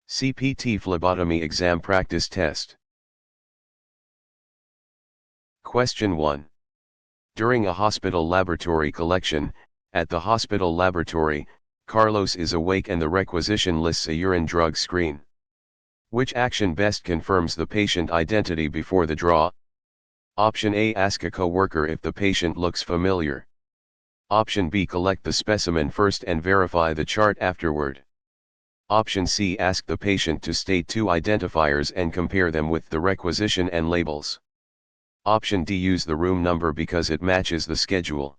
CPT Phlebotomy Exam Practice Test. Question 1. During a hospital laboratory collection, at the hospital laboratory, Carlos is awake and the requisition lists a urine drug screen. Which action best confirms the patient identity before the draw? Option A. Ask a co-worker if the patient looks familiar. Option B. Collect the specimen first and verify the chart afterward. Option C. Ask the patient to state two identifiers and compare them with the requisition and labels. Option D. Use the room number because it matches the schedule.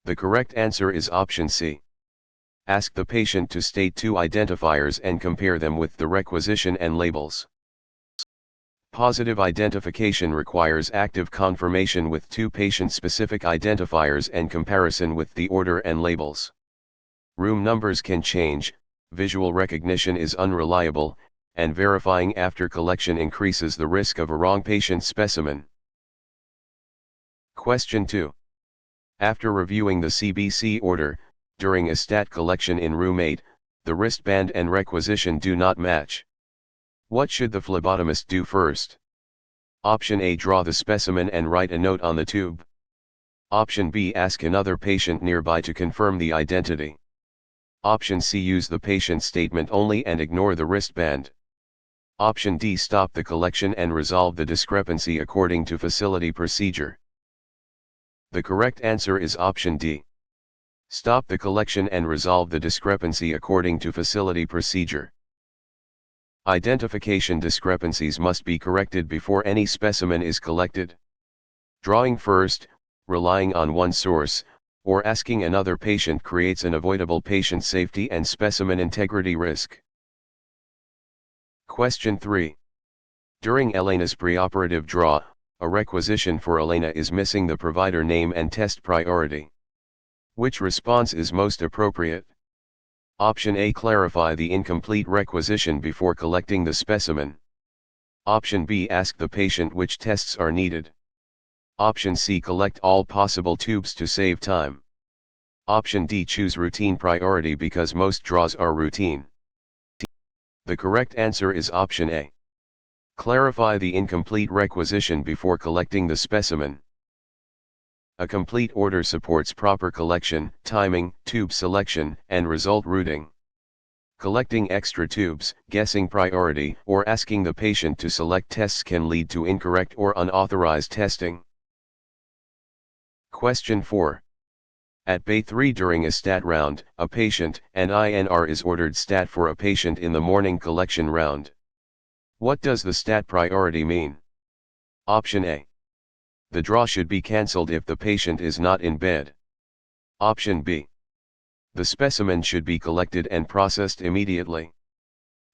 The correct answer is option C. Ask the patient to state two identifiers and compare them with the requisition and labels. Positive identification requires active confirmation with two patient-specific identifiers and comparison with the order and labels. Room numbers can change, visual recognition is unreliable, and verifying after collection increases the risk of a wrong patient specimen. Question 2. After reviewing the CBC order, during a stat collection in room 8, the wristband and requisition do not match. What should the phlebotomist do first? Option A. Draw the specimen and write a note on the tube. Option B. Ask another patient nearby to confirm the identity. Option C. Use the patient statement only and ignore the wristband. Option D. Stop the collection and resolve the discrepancy according to facility procedure. The correct answer is option D. Stop the collection and resolve the discrepancy according to facility procedure. Identification discrepancies must be corrected before any specimen is collected. Drawing first, relying on one source, or asking another patient creates an avoidable patient safety and specimen integrity risk. Question 3. During Elena's preoperative draw, a requisition for Elena is missing the provider name and test priority. Which response is most appropriate? Option A. Clarify the incomplete requisition before collecting the specimen. Option B. Ask the patient which tests are needed. Option C. Collect all possible tubes to save time. Option D. Choose routine priority because most draws are routine. The correct answer is option A. Clarify the incomplete requisition before collecting the specimen. A complete order supports proper collection, timing, tube selection, and result routing. Collecting extra tubes, guessing priority, or asking the patient to select tests can lead to incorrect or unauthorized testing. Question 4. At Bay 3 during a stat round, a patient, an INR is ordered stat for a patient in the morning collection round. What does the stat priority mean? Option A. The draw should be cancelled if the patient is not in bed. Option B. The specimen should be collected and processed immediately.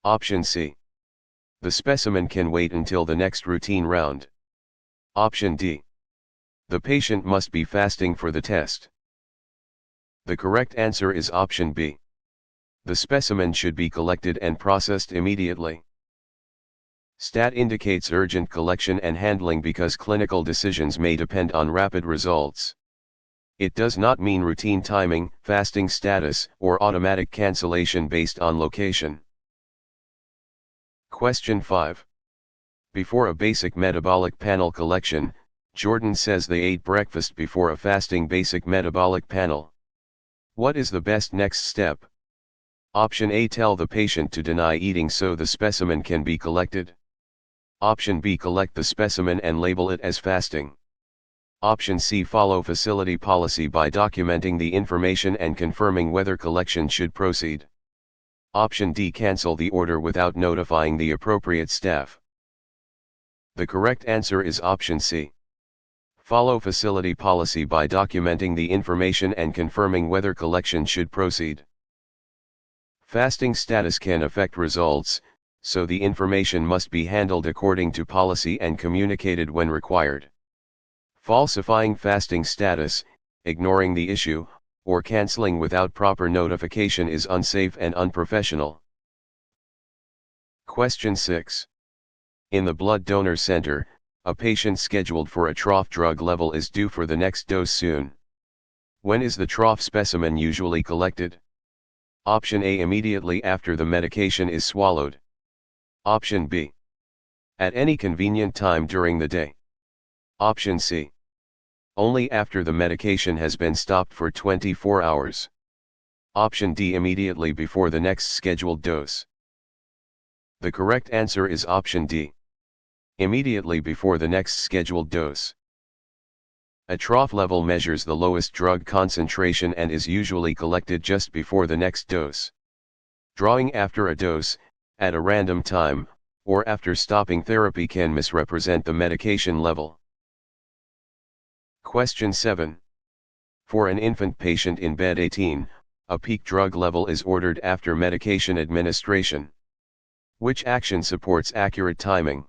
Option C. The specimen can wait until the next routine round. Option D. The patient must be fasting for the test. The correct answer is option B. The specimen should be collected and processed immediately. Stat indicates urgent collection and handling because clinical decisions may depend on rapid results. It does not mean routine timing, fasting status, or automatic cancellation based on location. Question 5. Before a basic metabolic panel collection, Jordan says they ate breakfast before a fasting basic metabolic panel. What is the best next step? Option A. Tell the patient to deny eating so the specimen can be collected. Option B. Collect the specimen and label it as fasting. Option C. Follow facility policy by documenting the information and confirming whether collection should proceed. Option D. Cancel the order without notifying the appropriate staff. The correct answer is option C. Follow facility policy by documenting the information and confirming whether collection should proceed. Fasting status can affect results, so the information must be handled according to policy and communicated when required. Falsifying fasting status, ignoring the issue, or canceling without proper notification is unsafe and unprofessional. Question 6. In the blood donor center, a patient scheduled for a trough drug level is due for the next dose soon. When is the trough specimen usually collected? Option A, immediately after the medication is swallowed. Option B, at any convenient time during the day. Option C, only after the medication has been stopped for 24 hours. Option D, immediately before the next scheduled dose. The correct answer is option D, immediately before the next scheduled dose. A trough level measures the lowest drug concentration and is usually collected just before the next dose. Drawing after a dose, at a random time, or after stopping therapy can misrepresent the medication level. Question 7. For an infant patient in bed 18, a peak drug level is ordered after medication administration. Which action supports accurate timing?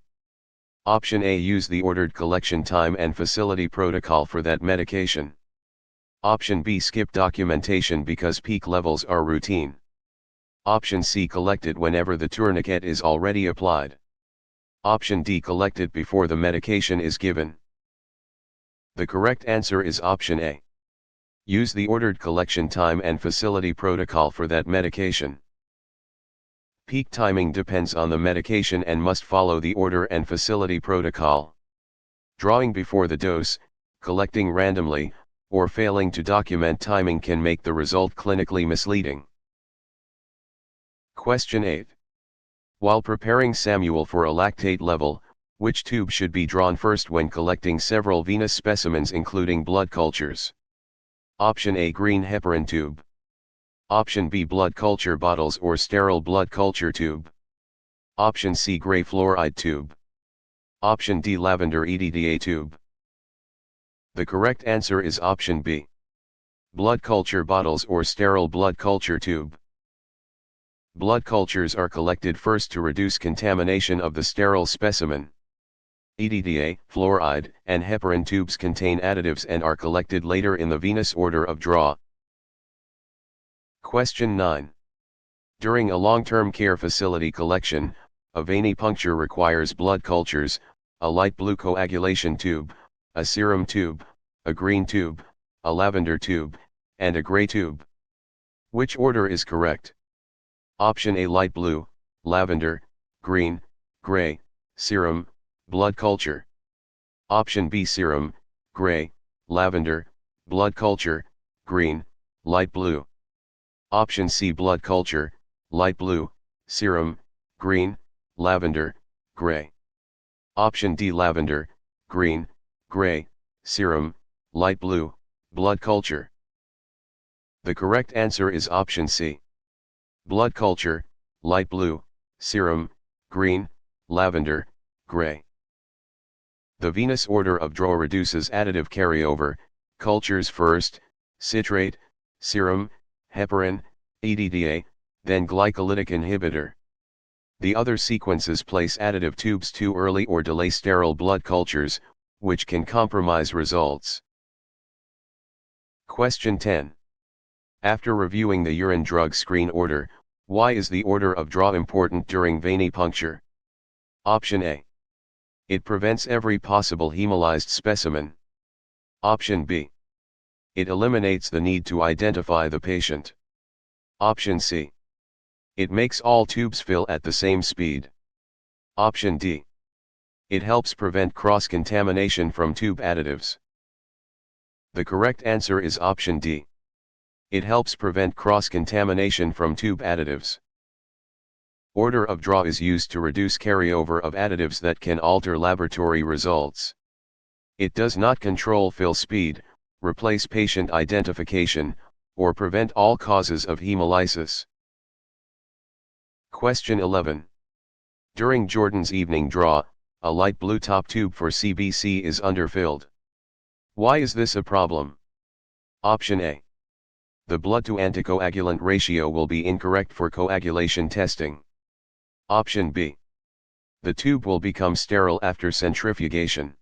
Option A, use the ordered collection time and facility protocol for that medication. Option B, skip documentation because peak levels are routine. Option C, collect it whenever the tourniquet is already applied. Option D, collect it before the medication is given. The correct answer is option A. Use the ordered collection time and facility protocol for that medication. Peak timing depends on the medication and must follow the order and facility protocol. Drawing before the dose, collecting randomly, or failing to document timing can make the result clinically misleading. Question 8. While preparing Samuel for a lactate level, which tube should be drawn first when collecting several venous specimens including blood cultures? Option A, green heparin tube. Option B, blood culture bottles or sterile blood culture tube. Option C, gray fluoride tube. Option D, lavender EDTA tube. The correct answer is option B. Blood culture bottles or sterile blood culture tube. Blood cultures are collected first to reduce contamination of the sterile specimen. EDTA, fluoride, and heparin tubes contain additives and are collected later in the venous order of draw. Question 9. During a long-term care facility collection, a venipuncture requires blood cultures, a light blue coagulation tube, a serum tube, a green tube, a lavender tube, and a gray tube. Which order is correct? Option A, light blue, lavender, green, gray, serum, blood culture. Option B, serum, gray, lavender, blood culture, green, light blue. Option C, blood culture, light blue, serum, green, lavender, gray. Option D, lavender, green, gray, serum, light blue, blood culture. The correct answer is option C. Blood culture, light blue, serum, green, lavender, gray. The venous order of draw reduces additive carryover, cultures first, citrate, serum, heparin, EDTA, then glycolytic inhibitor. The other sequences place additive tubes too early or delay sterile blood cultures, which can compromise results. Question 10. After reviewing the urine drug screen order, why is the order of draw important during venipuncture? Option A. It prevents every possible hemolyzed specimen. Option B. It eliminates the need to identify the patient. Option C. It makes all tubes fill at the same speed. Option D. It helps prevent cross-contamination from tube additives. The correct answer is option D. It helps prevent cross-contamination from tube additives. Order of draw is used to reduce carryover of additives that can alter laboratory results. It does not control fill speed, replace patient identification, or prevent all causes of hemolysis. Question 11. During Jordan's evening draw, a light blue top tube for CBC is underfilled. Why is this a problem? Option A. The blood to anticoagulant ratio will be incorrect for coagulation testing. Option B. The tube will become sterile after centrifugation.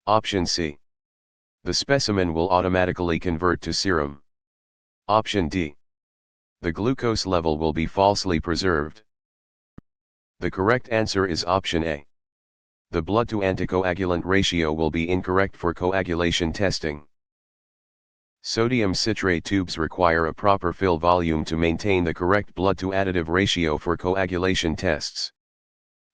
Option C. The specimen will automatically convert to serum. Option D. The glucose level will be falsely preserved. The correct answer is option A. The blood to anticoagulant ratio will be incorrect for coagulation testing. Sodium citrate tubes require a proper fill volume to maintain the correct blood-to-additive ratio for coagulation tests.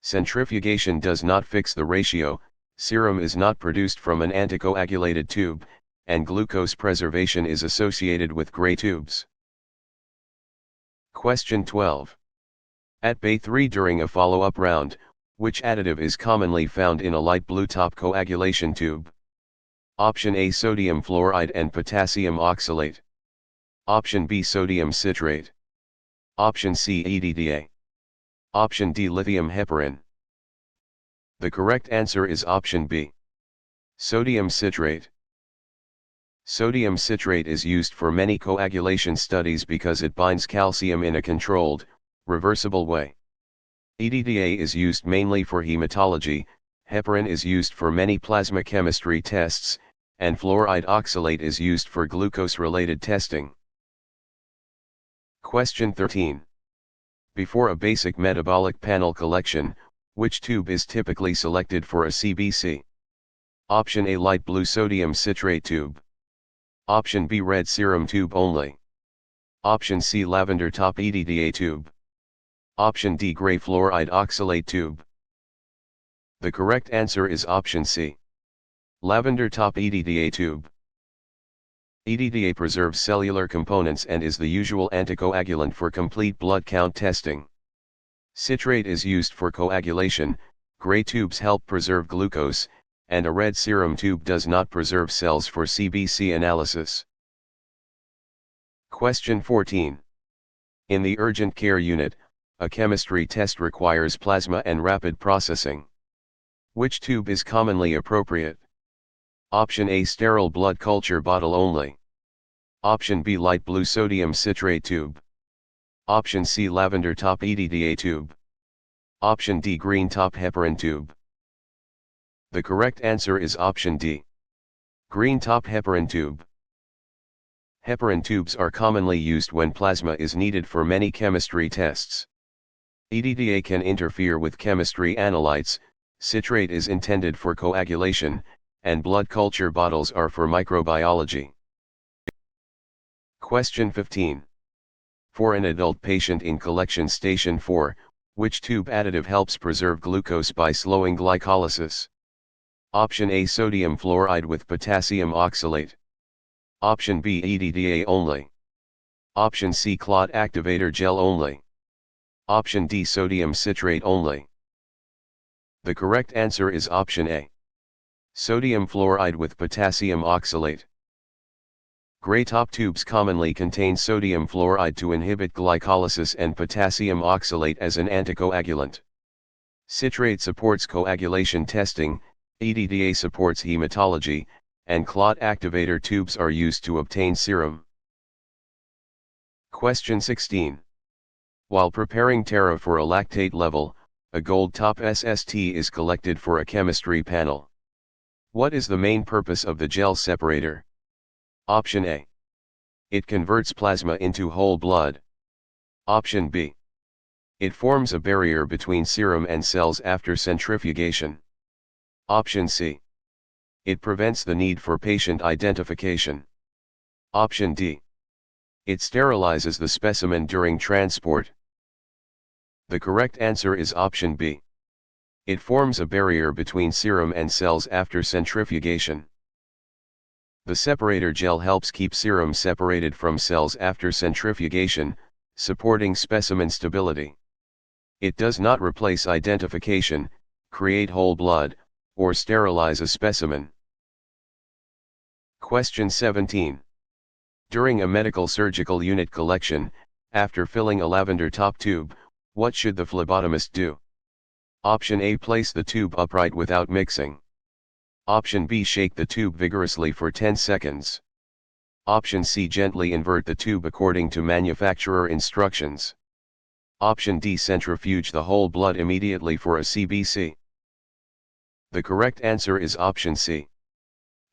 Centrifugation does not fix the ratio, serum is not produced from an anticoagulated tube, and glucose preservation is associated with gray tubes. Question 12. At Bay 3 during a follow-up round, which additive is commonly found in a light blue top coagulation tube? Option A, sodium fluoride and potassium oxalate. Option B, sodium citrate. Option C, EDTA. Option D, lithium heparin. The correct answer is option B. Sodium citrate. Sodium citrate is used for many coagulation studies because it binds calcium in a controlled, reversible way. EDTA is used mainly for hematology, heparin is used for many plasma chemistry tests, and fluoride oxalate is used for glucose-related testing. Question 13. Before a basic metabolic panel collection, which tube is typically selected for a CBC? Option A, light blue sodium citrate tube. Option B, red serum tube only. Option C, lavender top EDTA tube. Option D, gray fluoride oxalate tube. The correct answer is option C. Lavender top EDTA tube. EDTA preserves cellular components and is the usual anticoagulant for complete blood count testing. Citrate is used for coagulation, gray tubes help preserve glucose, and a red serum tube does not preserve cells for CBC analysis. Question 14. In the urgent care unit, a chemistry test requires plasma and rapid processing. Which tube is commonly appropriate? Option A, sterile blood culture bottle only. Option B, light blue sodium citrate tube. Option C, lavender top EDTA tube. Option D, green top heparin tube. The correct answer is option D. Green top heparin tube. Heparin tubes are commonly used when plasma is needed for many chemistry tests. EDTA can interfere with chemistry analytes, citrate is intended for coagulation, and blood culture bottles are for microbiology. Question 15. For an adult patient in collection station 4, which tube additive helps preserve glucose by slowing glycolysis? Option A, sodium fluoride with potassium oxalate. Option B, EDTA only. Option C, clot activator gel only. Option D, sodium citrate only. The correct answer is option A. Sodium fluoride with potassium oxalate. Gray top tubes commonly contain sodium fluoride to inhibit glycolysis and potassium oxalate as an anticoagulant. Citrate supports coagulation testing, EDTA supports hematology, and clot activator tubes are used to obtain serum. Question 16. While preparing Tara for a lactate level, a gold top SST is collected for a chemistry panel. What is the main purpose of the gel separator? Option A. It converts plasma into whole blood. Option B. It forms a barrier between serum and cells after centrifugation. Option C. It prevents the need for patient identification. Option D. It sterilizes the specimen during transport. The correct answer is option B. It forms a barrier between serum and cells after centrifugation. The separator gel helps keep serum separated from cells after centrifugation, supporting specimen stability. It does not replace identification, create whole blood, or sterilize a specimen. Question 17. During a medical surgical unit collection, after filling a lavender top tube, what should the phlebotomist do? Option A, place the tube upright without mixing. Option B, shake the tube vigorously for 10 seconds. Option C, gently invert the tube according to manufacturer instructions. Option D, centrifuge the whole blood immediately for a CBC. The correct answer is option C.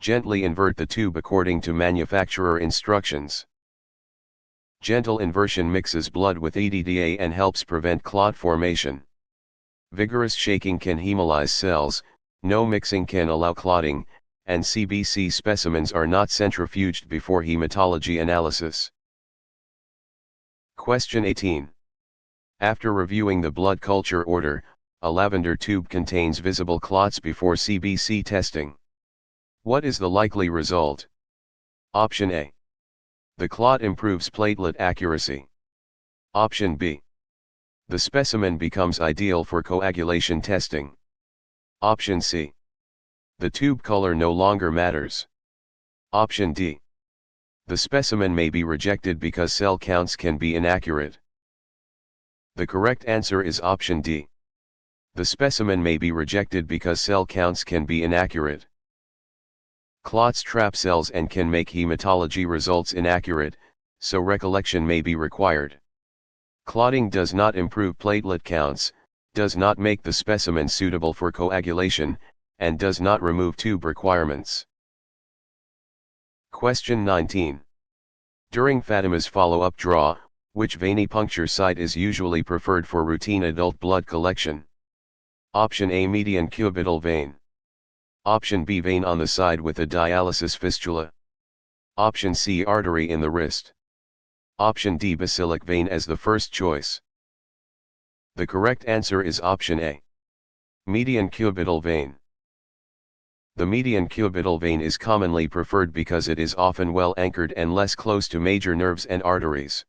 Gently invert the tube according to manufacturer instructions. Gentle inversion mixes blood with EDTA and helps prevent clot formation. Vigorous shaking can hemolyze cells, no mixing can allow clotting, and CBC specimens are not centrifuged before hematology analysis. Question 18. After reviewing the blood culture order, a lavender tube contains visible clots before CBC testing. What is the likely result? Option A. The clot improves platelet accuracy. Option B. The specimen becomes ideal for coagulation testing. Option C. The tube color no longer matters. Option D. The specimen may be rejected because cell counts can be inaccurate. The correct answer is option D. The specimen may be rejected because cell counts can be inaccurate. Clots trap cells and can make hematology results inaccurate, so recollection may be required. Clotting does not improve platelet counts, does not make the specimen suitable for coagulation, and does not remove tube requirements. Question 19. During Fatima's follow-up draw, which venipuncture site is usually preferred for routine adult blood collection? Option A, median cubital vein. Option B, vein on the side with a dialysis fistula. Option C, artery in the wrist. Option D, basilic vein as the first choice. The correct answer is option A. Median cubital vein. The median cubital vein is commonly preferred because it is often well anchored and less close to major nerves and arteries.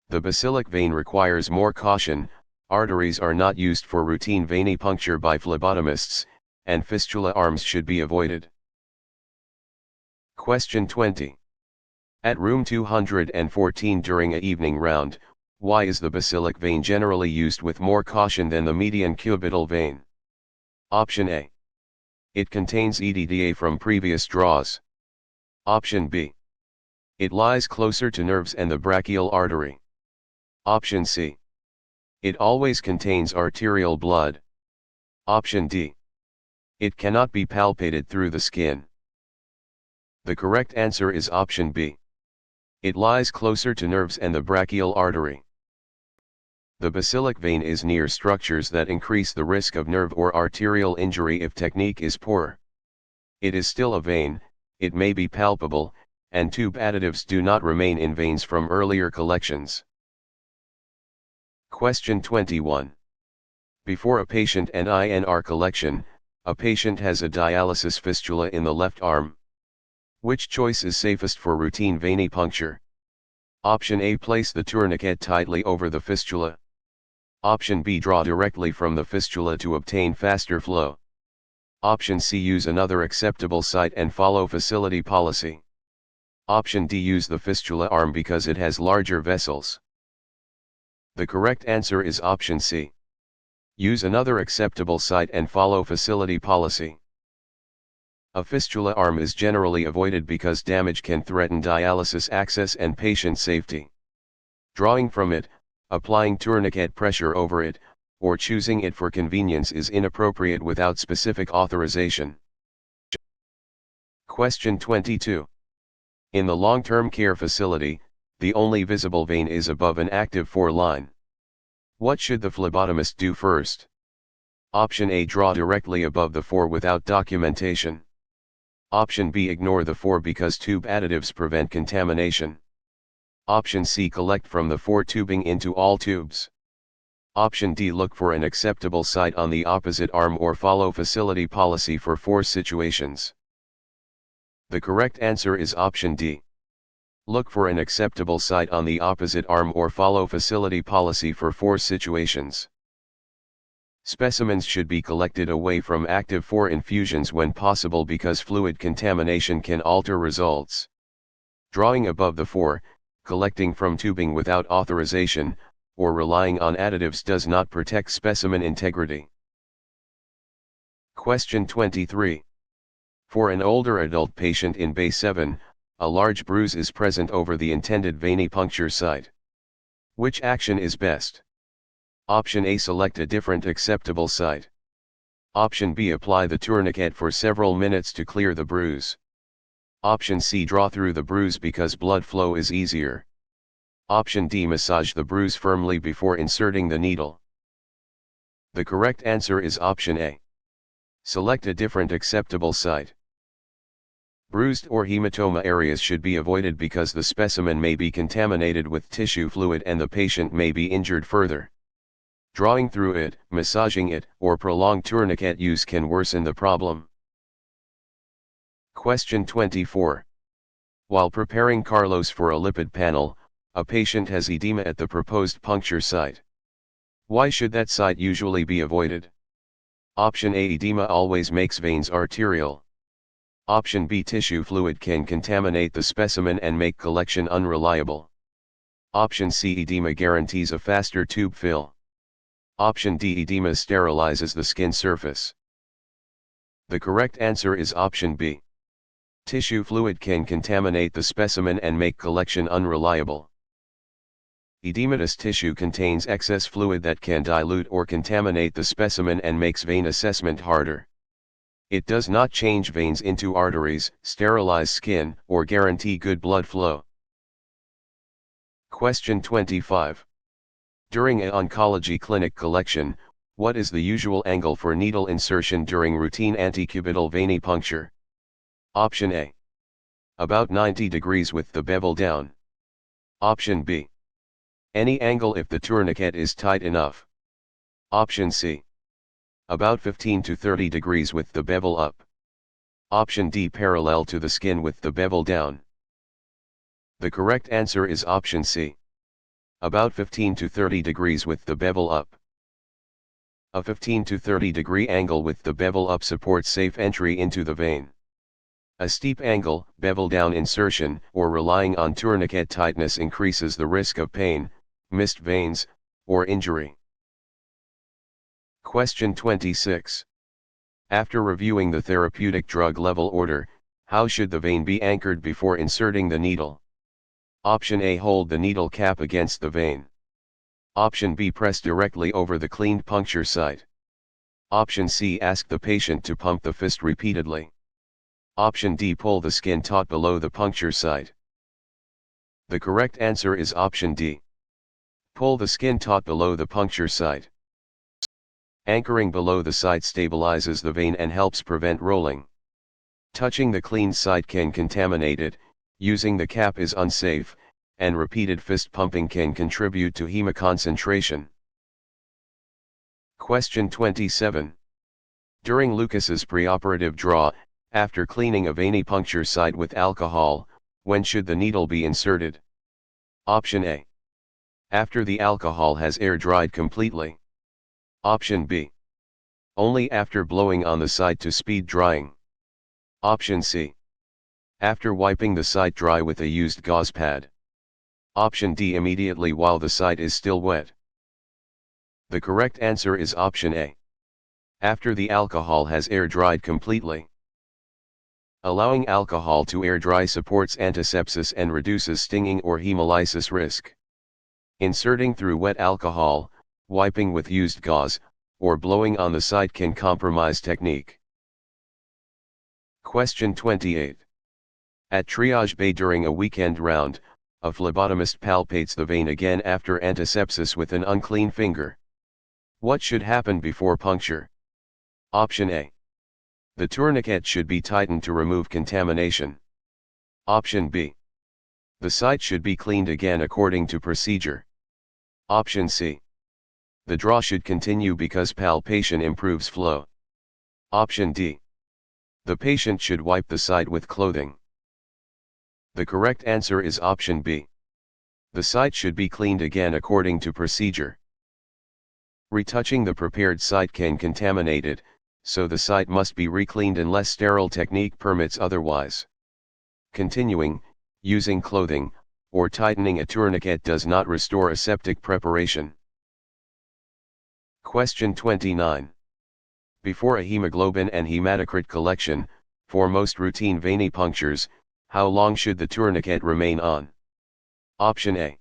The basilic vein requires more caution. Arteries are not used for routine venipuncture by phlebotomists, and fistula arms should be avoided. Question 20. At room 214 during an evening round, why is the basilic vein generally used with more caution than the median cubital vein? Option A. It contains EDTA from previous draws. Option B. It lies closer to nerves and the brachial artery. Option C. It always contains arterial blood. Option D. It cannot be palpated through the skin. The correct answer is option B. It lies closer to nerves and the brachial artery. The basilic vein is near structures that increase the risk of nerve or arterial injury if technique is poor. It is still a vein, it may be palpable, and tube additives do not remain in veins from earlier collections. Question 21. Before a patient and INR collection, a patient has a dialysis fistula in the left arm. Which choice is safest for routine venipuncture? Option A, place the tourniquet tightly over the fistula. Option B, draw directly from the fistula to obtain faster flow. Option C, use another acceptable site and follow facility policy. Option D, use the fistula arm because it has larger vessels. The correct answer is option C. Use another acceptable site and follow facility policy. A fistula arm is generally avoided because damage can threaten dialysis access and patient safety. Drawing from it, applying tourniquet pressure over it, or choosing it for convenience is inappropriate without specific authorization. Question 22. In the long-term care facility, the only visible vein is above an active 4 line. What should the phlebotomist do first? Option A, draw directly above the 4 without documentation. Option B, ignore the 4 because tube additives prevent contamination. Option C, collect from the 4 tubing into all tubes. Option D, look for an acceptable site on the opposite arm or follow facility policy for 4 situations. The correct answer is option D. Look for an acceptable site on the opposite arm or follow facility policy for 4 situations. Specimens should be collected away from active 4 infusions when possible because fluid contamination can alter results. Drawing above the 4, collecting from tubing without authorization, or relying on additives does not protect specimen integrity. Question 23. For an older adult patient in Bay 7, a large bruise is present over the intended venipuncture site. Which action is best? Option A, select a different acceptable site. Option B, apply the tourniquet for several minutes to clear the bruise. Option C, draw through the bruise because blood flow is easier. Option D, massage the bruise firmly before inserting the needle. The correct answer is option A. Select a different acceptable site. Bruised or hematoma areas should be avoided because the specimen may be contaminated with tissue fluid and the patient may be injured further. Drawing through it, massaging it, or prolonged tourniquet use can worsen the problem. Question 24. While preparing Carlos for a lipid panel, a patient has edema at the proposed puncture site. Why should that site usually be avoided? Option A: edema always makes veins arterial. Option B: tissue fluid can contaminate the specimen and make collection unreliable. Option C: edema guarantees a faster tube fill. Option D: edema sterilizes the skin surface. The correct answer is option B. Tissue fluid can contaminate the specimen and make collection unreliable. Edematous tissue contains excess fluid that can dilute or contaminate the specimen and makes vein assessment harder. It does not change veins into arteries, sterilize skin, or guarantee good blood flow. Question 25. During an oncology clinic collection, what is the usual angle for needle insertion during routine antecubital venipuncture? Option A: about 90 degrees with the bevel down. Option B: any angle if the tourniquet is tight enough. Option C: about 15 to 30 degrees with the bevel up. Option D: parallel to the skin with the bevel down. The correct answer is option C. About 15 to 30 degrees with the bevel up. A 15 to 30 degree angle with the bevel up supports safe entry into the vein. A steep angle, bevel down insertion, or relying on tourniquet tightness increases the risk of pain, missed veins, or injury. Question 26. After reviewing the therapeutic drug level order, how should the vein be anchored before inserting the needle? Option A: hold the needle cap against the vein. Option B: press directly over the cleaned puncture site. Option C: ask the patient to pump the fist repeatedly. Option D: pull the skin taut below the puncture site. The correct answer is option D. Pull the skin taut below the puncture site. Anchoring below the site stabilizes the vein and helps prevent rolling. Touching the cleaned site can contaminate it, using the cap is unsafe, and repeated fist pumping can contribute to hemoconcentration. Question 27. During Lucas's preoperative draw, after cleaning a venipuncture site with alcohol, when should the needle be inserted? Option A: after the alcohol has air dried completely. Option B: only after blowing on the site to speed drying. Option C: after wiping the site dry with a used gauze pad. Option D: immediately while the site is still wet. The correct answer is option A. After the alcohol has air dried completely. Allowing alcohol to air dry supports antisepsis and reduces stinging or hemolysis risk. Inserting through wet alcohol, wiping with used gauze, or blowing on the site can compromise technique. Question 28. At triage bay during a weekend round, a phlebotomist palpates the vein again after antisepsis with an unclean finger. What should happen before puncture? Option A: the tourniquet should be tightened to remove contamination. Option B: the site should be cleaned again according to procedure. Option C: the draw should continue because palpation improves flow. Option D: the patient should wipe the site with clothing. The correct answer is option B. The site should be cleaned again according to procedure. Retouching the prepared site can contaminate it, so the site must be recleaned unless sterile technique permits otherwise. Continuing, using clothing, or tightening a tourniquet does not restore aseptic preparation. Question 29. Before a hemoglobin and hematocrit collection, for most routine venipunctures, how long should the tourniquet remain on? Option A: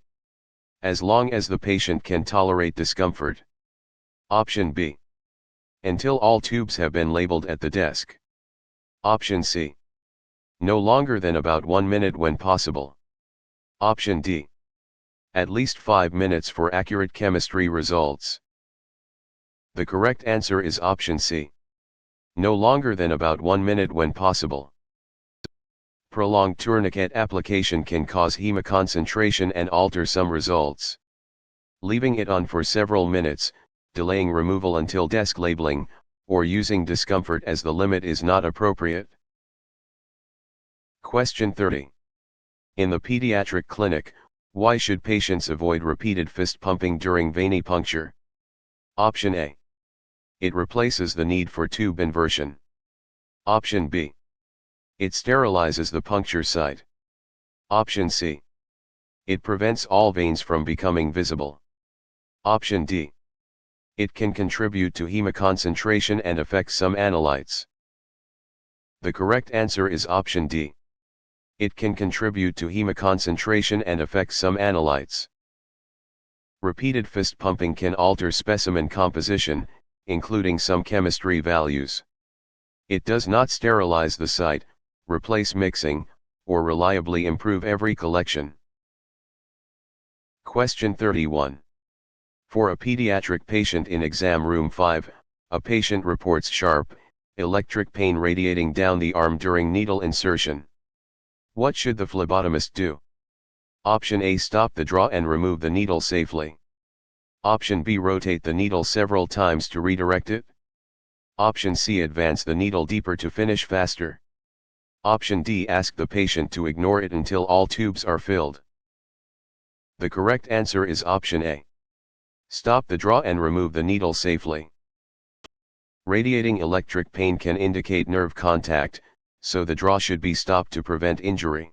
as long as the patient can tolerate discomfort. Option B: until all tubes have been labeled at the desk. Option C: no longer than about 1 minute when possible. Option D: at least 5 minutes for accurate chemistry results. The correct answer is option C. No longer than about 1 minute when possible. Prolonged tourniquet application can cause hemoconcentration and alter some results. Leaving it on for several minutes, delaying removal until desk labeling, or using discomfort as the limit is not appropriate. Question 30. In the pediatric clinic, why should patients avoid repeated fist pumping during venipuncture? Option A. It replaces the need for tube inversion. Option B. It sterilizes the puncture site. Option C. It prevents all veins from becoming visible. Option D. It can contribute to hemoconcentration and affect some analytes. The correct answer is option D. It can contribute to hemoconcentration and affect some analytes. Repeated fist pumping can alter specimen composition, including some chemistry values. It does not sterilize the site, replace mixing, or reliably improve every collection. Question 31. For a pediatric patient in exam room 5, a patient reports sharp, electric pain radiating down the arm during needle insertion. What should the phlebotomist do? Option A. Stop the draw and remove the needle safely. Option B. Rotate the needle several times to redirect it. Option C. Advance the needle deeper to finish faster. Option D. Ask the patient to ignore it until all tubes are filled. The correct answer is option A. Stop the draw and remove the needle safely. Radiating electric pain can indicate nerve contact, so the draw should be stopped to prevent injury.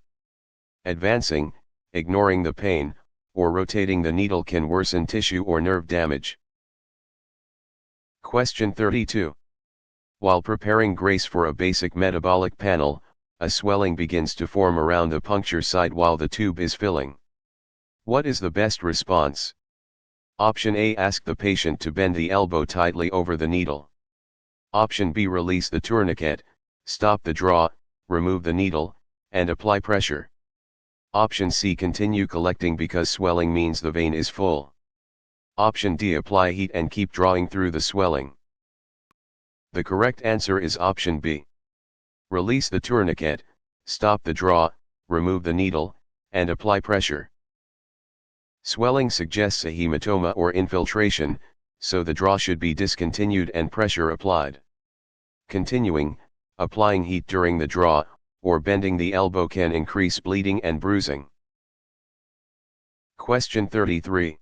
Advancing, ignoring the pain, or rotating the needle can worsen tissue or nerve damage. Question 32. While preparing Grace for a basic metabolic panel, a swelling begins to form around the puncture site while the tube is filling. What is the best response? Option A. Ask the patient to bend the elbow tightly over the needle. Option B. Release the tourniquet, stop the draw, remove the needle, and apply pressure. Option C. Continue collecting because swelling means the vein is full. Option D. Apply heat and keep drawing through the swelling. The correct answer is option B. Release the tourniquet, stop the draw, remove the needle, and apply pressure. Swelling suggests a hematoma or infiltration, so the draw should be discontinued and pressure applied. Continuing, applying heat during the draw, or bending the elbow can increase bleeding and bruising. Question 33.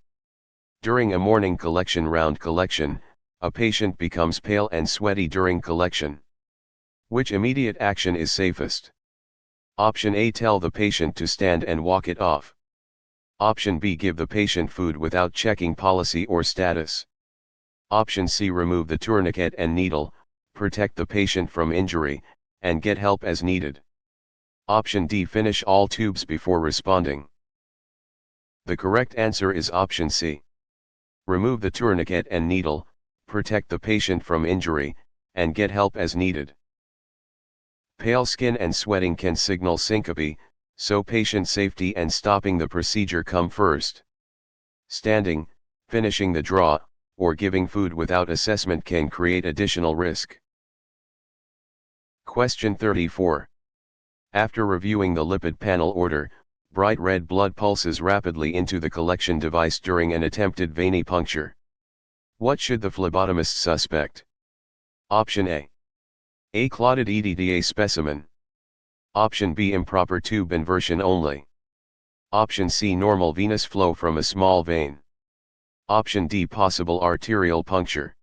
During a morning collection round collection, a patient becomes pale and sweaty during collection. Which immediate action is safest? Option A. Tell the patient to stand and walk it off. Option B. Give the patient food without checking policy or status. Option C. Remove the tourniquet and needle, protect the patient from injury, and get help as needed. Option D. Finish all tubes before responding. The correct answer is option C. Remove the tourniquet and needle, protect the patient from injury, and get help as needed. Pale skin and sweating can signal syncope, so patient safety and stopping the procedure come first. Standing, finishing the draw, or giving food without assessment can create additional risk. Question 34. After reviewing the lipid panel order, bright red blood pulses rapidly into the collection device during an attempted venipuncture. What should the phlebotomist suspect? Option A. A clotted EDTA specimen. Option B. Improper tube inversion only. Option C. Normal venous flow from a small vein. Option D. Possible arterial puncture.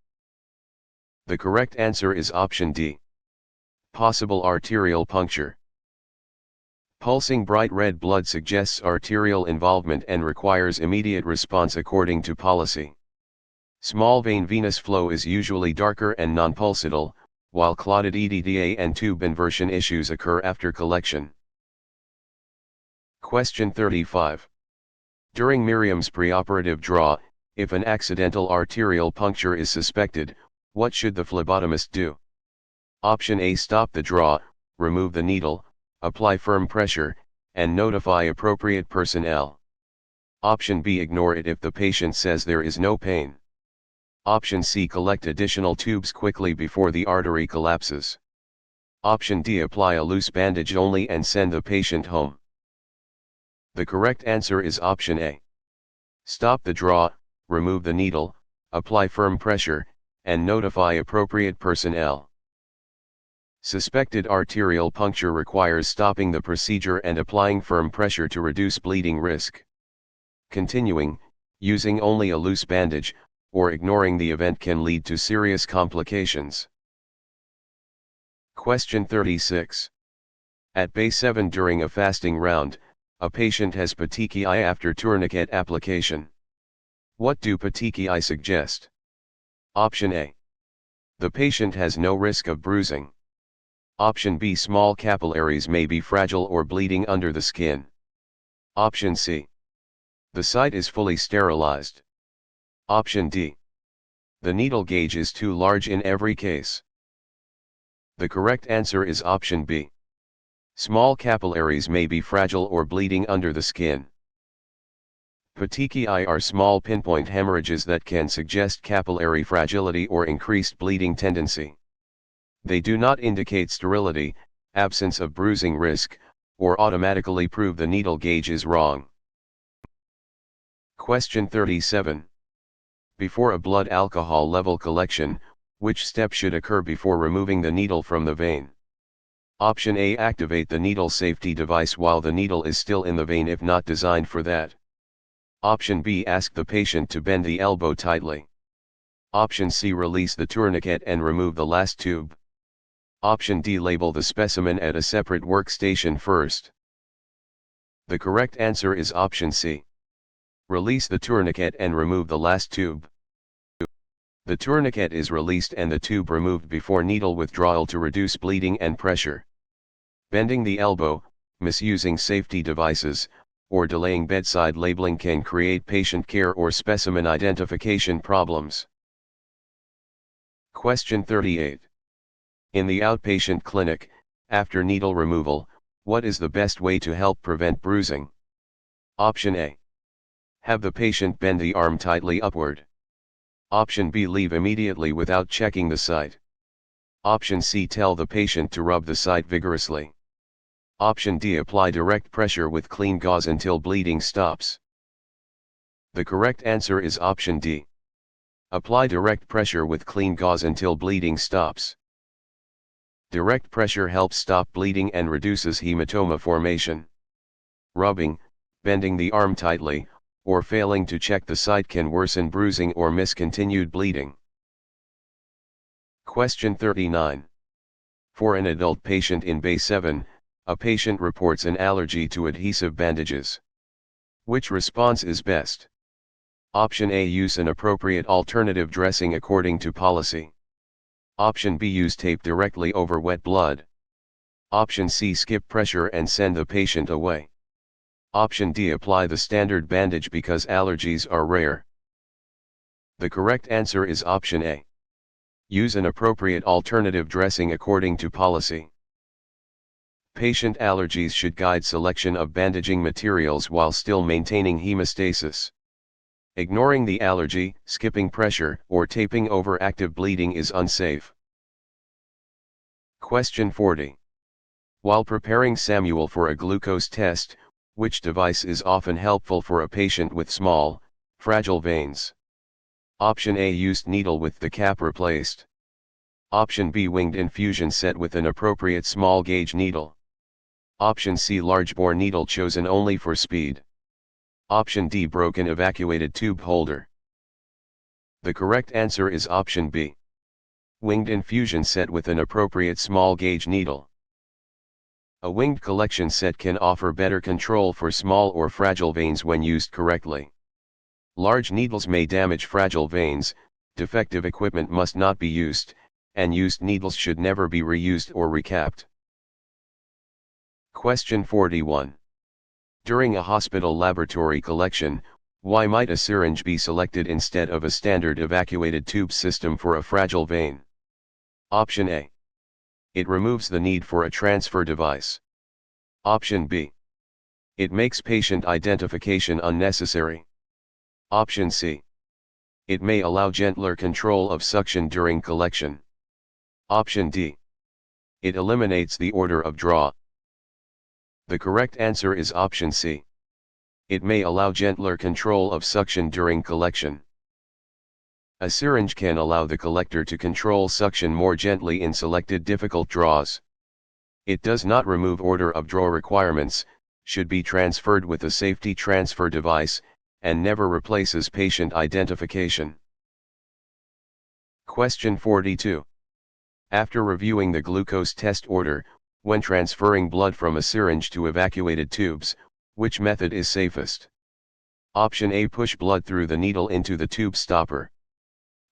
The correct answer is option D. Possible arterial puncture. Pulsing bright red blood suggests arterial involvement and requires immediate response according to policy. Small vein venous flow is usually darker and non-pulsatile, while clotted EDTA and tube inversion issues occur after collection. Question 35. During Miriam's preoperative draw, if an accidental arterial puncture is suspected, what should the phlebotomist do? Option A. Stop the draw, remove the needle, apply firm pressure, and notify appropriate personnel. Option B. Ignore it if the patient says there is no pain. Option C. Collect additional tubes quickly before the artery collapses. Option D. Apply a loose bandage only and send the patient home. The correct answer is option A. Stop the draw, remove the needle, apply firm pressure, and notify appropriate personnel. Suspected arterial puncture requires stopping the procedure and applying firm pressure to reduce bleeding risk. Continuing, using only a loose bandage, or ignoring the event can lead to serious complications. Question 36. At Bay 7 during a fasting round, a patient has petechiae after tourniquet application. What do petechiae suggest? Option A. The patient has no risk of bruising. Option B. Small capillaries may be fragile or bleeding under the skin. Option C. The site is fully sterilized. Option D. The needle gauge is too large in every case. The correct answer is option B. Small capillaries may be fragile or bleeding under the skin. Petechiae are small pinpoint hemorrhages that can suggest capillary fragility or increased bleeding tendency. They do not indicate sterility, absence of bruising risk, or automatically prove the needle gauge is wrong. Question 37. Before a blood alcohol level collection, which step should occur before removing the needle from the vein? Option A. Activate the needle safety device while the needle is still in the vein if not designed for that. Option B. Ask the patient to bend the elbow tightly. Option C. Release the tourniquet and remove the last tube. Option D. Label the specimen at a separate workstation first. The correct answer is option C. Release the tourniquet and remove the last tube. The tourniquet is released and the tube removed before needle withdrawal to reduce bleeding and pressure. Bending the elbow, misusing safety devices, or delaying bedside labeling can create patient care or specimen identification problems. Question 38. In the outpatient clinic, after needle removal, what is the best way to help prevent bruising? Option A. Have the patient bend the arm tightly upward. Option B. Leave immediately without checking the site. Option C. Tell the patient to rub the site vigorously. Option D. Apply direct pressure with clean gauze until bleeding stops. The correct answer is option D. Apply direct pressure with clean gauze until bleeding stops. Direct pressure helps stop bleeding and reduces hematoma formation. Rubbing, bending the arm tightly, or failing to check the site can worsen bruising or miss continued bleeding. Question 39. For an adult patient in Bay 7, a patient reports an allergy to adhesive bandages. Which response is best? Option A. Use an appropriate alternative dressing according to policy. Option B. Use tape directly over wet blood. Option C. Skip pressure and send the patient away. Option D. Apply the standard bandage because allergies are rare. The correct answer is option A. Use an appropriate alternative dressing according to policy. Patient allergies should guide selection of bandaging materials while still maintaining hemostasis. Ignoring the allergy, skipping pressure, or taping over active bleeding is unsafe. Question 40. While preparing Samuel for a glucose test, which device is often helpful for a patient with small, fragile veins? Option A. Used needle with the cap replaced. Option B. Winged infusion set with an appropriate small gauge needle. Option C. Large bore needle chosen only for speed. Option D. Broken evacuated tube holder. The correct answer is option B. Winged infusion set with an appropriate small gauge needle. A winged collection set can offer better control for small or fragile veins when used correctly. Large needles may damage fragile veins, defective equipment must not be used, and used needles should never be reused or recapped. Question 41. During a hospital laboratory collection, why might a syringe be selected instead of a standard evacuated tube system for a fragile vein? Option A. It removes the need for a transfer device. Option B. It makes patient identification unnecessary. Option C. It may allow gentler control of suction during collection. Option D. It eliminates the order of draw. The correct answer is option C. It may allow gentler control of suction during collection. A syringe can allow the collector to control suction more gently in selected difficult draws. It does not remove order of draw requirements, should be transferred with a safety transfer device, and never replaces patient identification. Question 42. After reviewing the glucose test order, when transferring blood from a syringe to evacuated tubes, which method is safest? Option A, push blood through the needle into the tube stopper.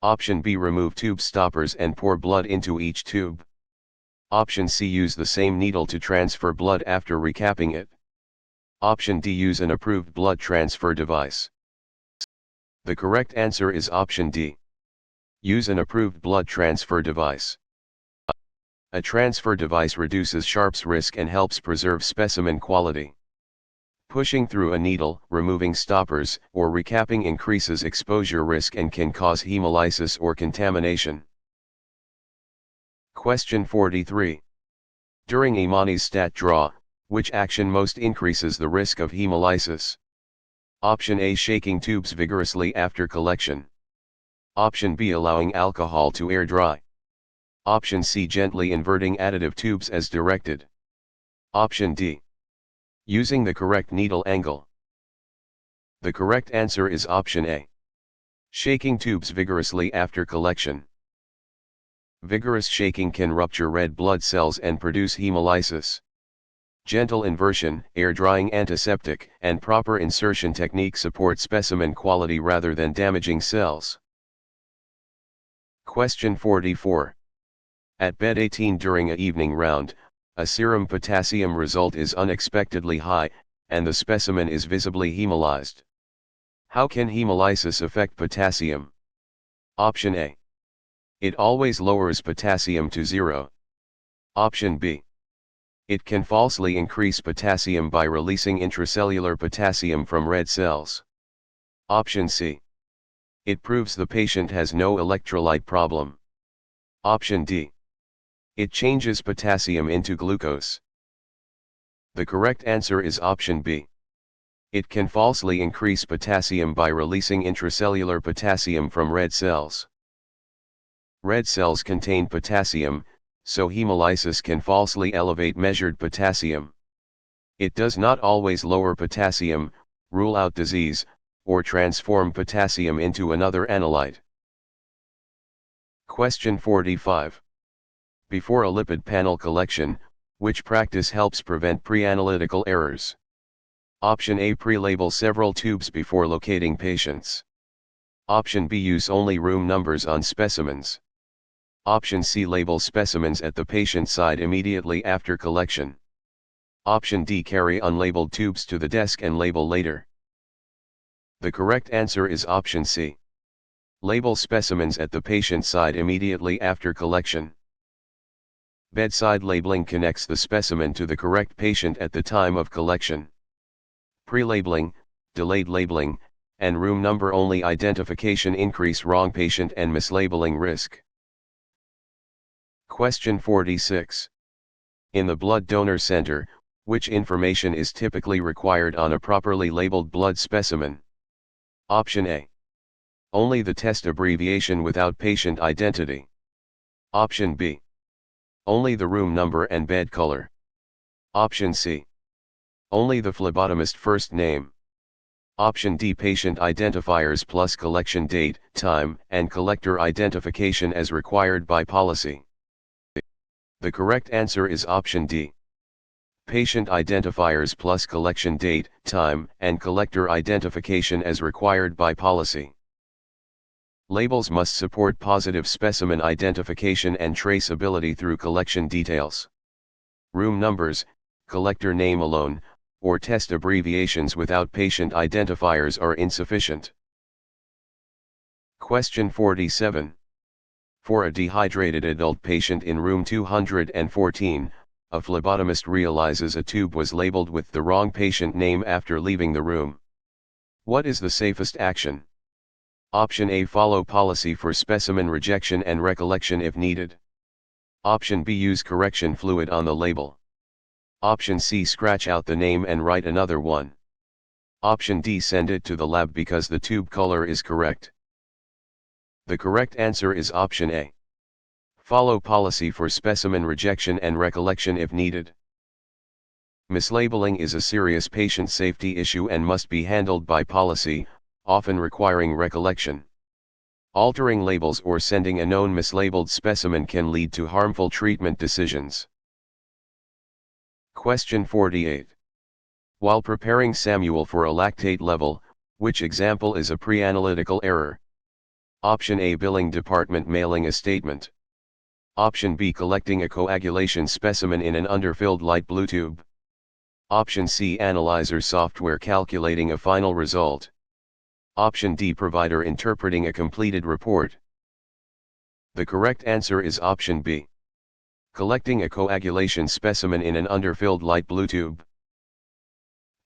Option B, remove tube stoppers and pour blood into each tube. Option C, use the same needle to transfer blood after recapping it. Option D, use an approved blood transfer device. The correct answer is option D. Use an approved blood transfer device. A transfer device reduces Sharp's risk and helps preserve specimen quality. Pushing through a needle, removing stoppers, or recapping increases exposure risk and can cause hemolysis or contamination. Question 43. During a monistat draw, which action most increases the risk of hemolysis? Option A, shaking tubes vigorously after collection. Option B, allowing alcohol to air dry. Option C, gently inverting additive tubes as directed. Option D, using the correct needle angle. The correct answer is option A. Shaking tubes vigorously after collection. Vigorous shaking can rupture red blood cells and produce hemolysis. Gentle inversion, air drying antiseptic, and proper insertion technique support specimen quality rather than damaging cells. Question 44. At bed 18 during a evening round, a serum potassium result is unexpectedly high, and the specimen is visibly hemolyzed. How can hemolysis affect potassium? Option A. It always lowers potassium to 0. Option B. It can falsely increase potassium by releasing intracellular potassium from red cells. Option C. It proves the patient has no electrolyte problem. Option D. It changes potassium into glucose. The correct answer is option B. It can falsely increase potassium by releasing intracellular potassium from red cells. Red cells contain potassium, so hemolysis can falsely elevate measured potassium. It does not always lower potassium, rule out disease, or transform potassium into another analyte. Question 45. Before a lipid panel collection, which practice helps prevent pre-analytical errors? Option A, pre-label several tubes before locating patients. Option B, use only room numbers on specimens. Option C, label specimens at the patient side immediately after collection. Option D, carry unlabeled tubes to the desk and label later. The correct answer is option C. Label specimens at the patient side immediately after collection. Bedside labeling connects the specimen to the correct patient at the time of collection. Pre-labeling, delayed labeling, and room number only identification increase wrong patient and mislabeling risk. Question 46. In the blood donor center, which information is typically required on a properly labeled blood specimen? Option A. Only the test abbreviation without patient identity. Option B. Only the room number and bed color. Option C. Only the phlebotomist first name. Option D, patient identifiers plus collection date, time, and collector identification as required by policy. The correct answer is option D. Patient identifiers plus collection date, time, and collector identification as required by policy. Labels must support positive specimen identification and traceability through collection details. Room numbers, collector name alone, or test abbreviations without patient identifiers are insufficient. Question 47. For a dehydrated adult patient in room 214, a phlebotomist realizes a tube was labeled with the wrong patient name after leaving the room. What is the safest action? Option A, follow policy for specimen rejection and recollection if needed. Option B, use correction fluid on the label. Option C, scratch out the name and write another one. Option D, send it to the lab because the tube color is correct. The correct answer is option A. Follow policy for specimen rejection and recollection if needed. Mislabeling is a serious patient safety issue and must be handled by policy, often requiring recollection. Altering labels or sending a known mislabeled specimen can lead to harmful treatment decisions. Question 48. While preparing Samuel for a lactate level, which example is a pre-analytical error? Option A, billing department mailing a statement. Option B, collecting a coagulation specimen in an underfilled light blue tube. Option C, analyzer software calculating a final result. Option D, provider interpreting a completed report. The correct answer is option B. Collecting a coagulation specimen in an underfilled light blue tube.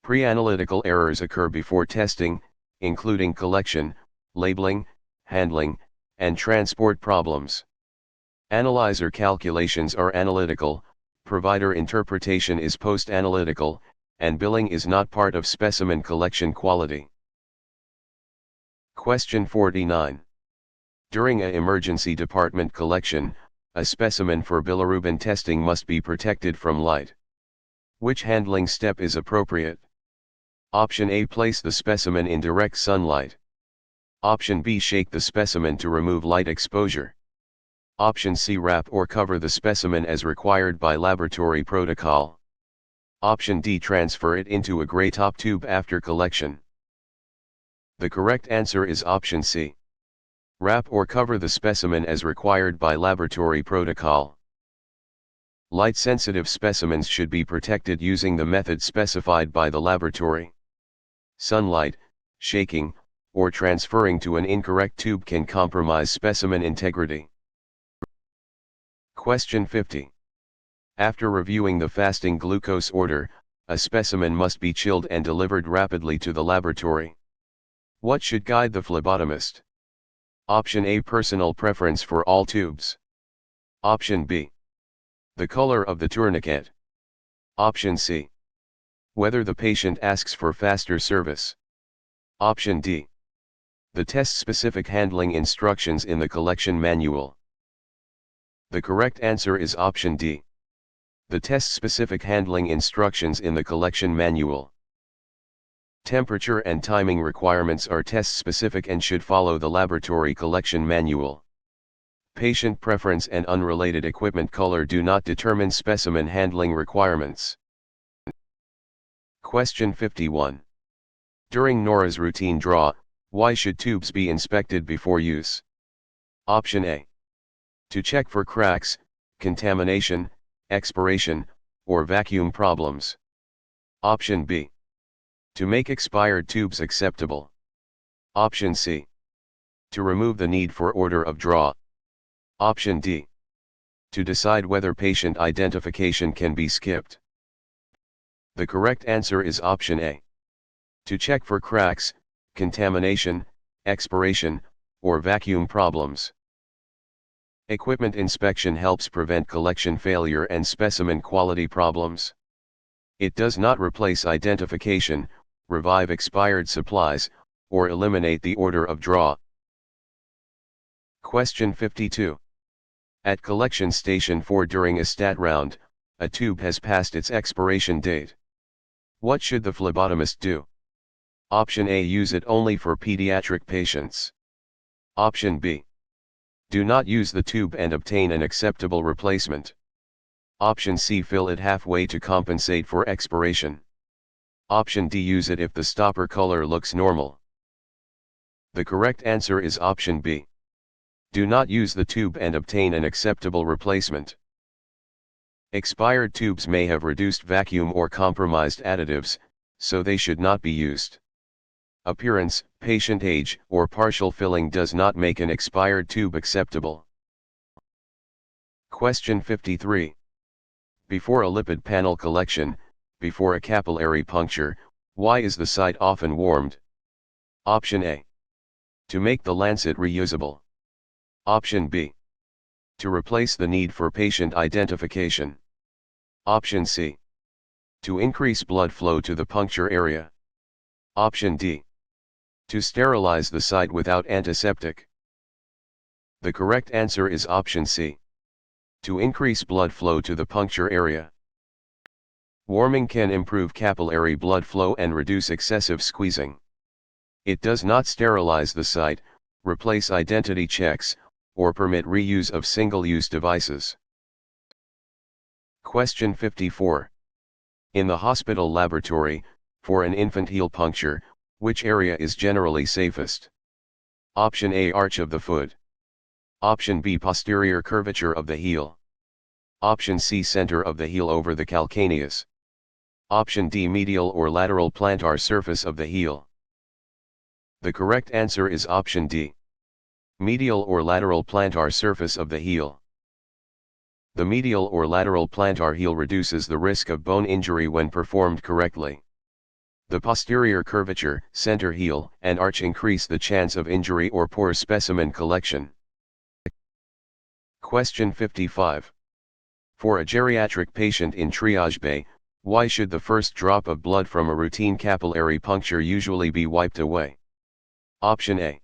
Pre-analytical errors occur before testing, including collection, labeling, handling, and transport problems. Analyzer calculations are analytical, provider interpretation is post-analytical, and billing is not part of specimen collection quality. Question 49. During an emergency department collection, a specimen for bilirubin testing must be protected from light. Which handling step is appropriate? Option A, place the specimen in direct sunlight. Option B, shake the specimen to remove light exposure. Option C, wrap or cover the specimen as required by laboratory protocol. Option D, transfer it into a gray top tube after collection. The correct answer is option C. Wrap or cover the specimen as required by laboratory protocol. Light-sensitive specimens should be protected using the method specified by the laboratory. Sunlight, shaking, or transferring to an incorrect tube can compromise specimen integrity. Question 50. After reviewing the fasting glucose order, a specimen must be chilled and delivered rapidly to the laboratory. What should guide the phlebotomist? Option A, personal preference for all tubes. Option B, the color of the tourniquet. Option C, whether the patient asks for faster service. Option D, the test-specific handling instructions in the collection manual. The correct answer is option D. The test-specific handling instructions in the collection manual. Temperature and timing requirements are test-specific and should follow the laboratory collection manual. Patient preference and unrelated equipment color do not determine specimen handling requirements. Question 51. During Nora's routine draw, why should tubes be inspected before use? Option A, to check for cracks, contamination, expiration, or vacuum problems. Option B, to make expired tubes acceptable. Option C, to remove the need for order of draw. Option D, to decide whether patient identification can be skipped. The correct answer is option A, to check for cracks, contamination, expiration, or vacuum problems. Equipment inspection helps prevent collection failure and specimen quality problems. It does not replace identification, revive expired supplies, or eliminate the order of draw. Question 52. At collection station 4 during a stat round, a tube has passed its expiration date. What should the phlebotomist do? Option A, use it only for pediatric patients. Option B, do not use the tube and obtain an acceptable replacement. Option C, fill it halfway to compensate for expiration. Option D, use it if the stopper color looks normal. The correct answer is option B. Do not use the tube and obtain an acceptable replacement. Expired tubes may have reduced vacuum or compromised additives, so they should not be used. Appearance, patient age, or partial filling does not make an expired tube acceptable. Question 53. Before a lipid panel collection, before a capillary puncture, why is the site often warmed? Option A, to make the lancet reusable. Option B, To replace the need for patient identification. Option C. To increase blood flow to the puncture area. Option D. To sterilize the site without antiseptic. The correct answer is option C. To increase blood flow to the puncture area. Warming can improve capillary blood flow and reduce excessive squeezing. It does not sterilize the site, replace identity checks, or permit reuse of single-use devices. Question 54. In the hospital laboratory, for an infant heel puncture, which area is generally safest? Option A, arch of the foot. Option B, posterior curvature of the heel. Option C, center of the heel over the calcaneus. Option D, medial or lateral plantar surface of the heel. The correct answer is option D. Medial or lateral plantar surface of the heel. The medial or lateral plantar heel reduces the risk of bone injury when performed correctly. The posterior curvature, center heel, and arch increase the chance of injury or poor specimen collection. Question 55. For a geriatric patient in triage bay, why should the first drop of blood from a routine capillary puncture usually be wiped away? Option A.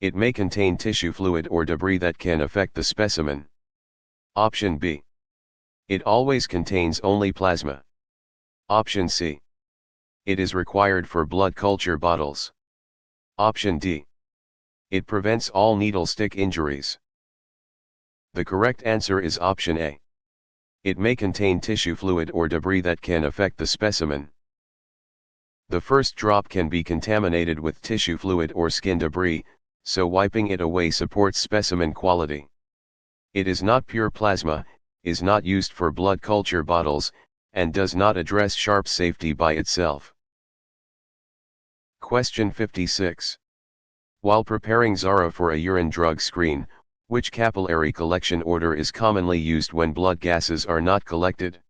It may contain tissue fluid or debris that can affect the specimen. Option B. It always contains only plasma. Option C. It is required for blood culture bottles. Option D. It prevents all needle stick injuries. The correct answer is option A. It may contain tissue fluid or debris that can affect the specimen. The first drop can be contaminated with tissue fluid or skin debris, so wiping it away supports specimen quality. It is not pure plasma, is not used for blood culture bottles, and does not address sharp safety by itself. Question 56. While preparing Zara for a urine drug screen, which capillary collection order is commonly used when blood gases are not collected?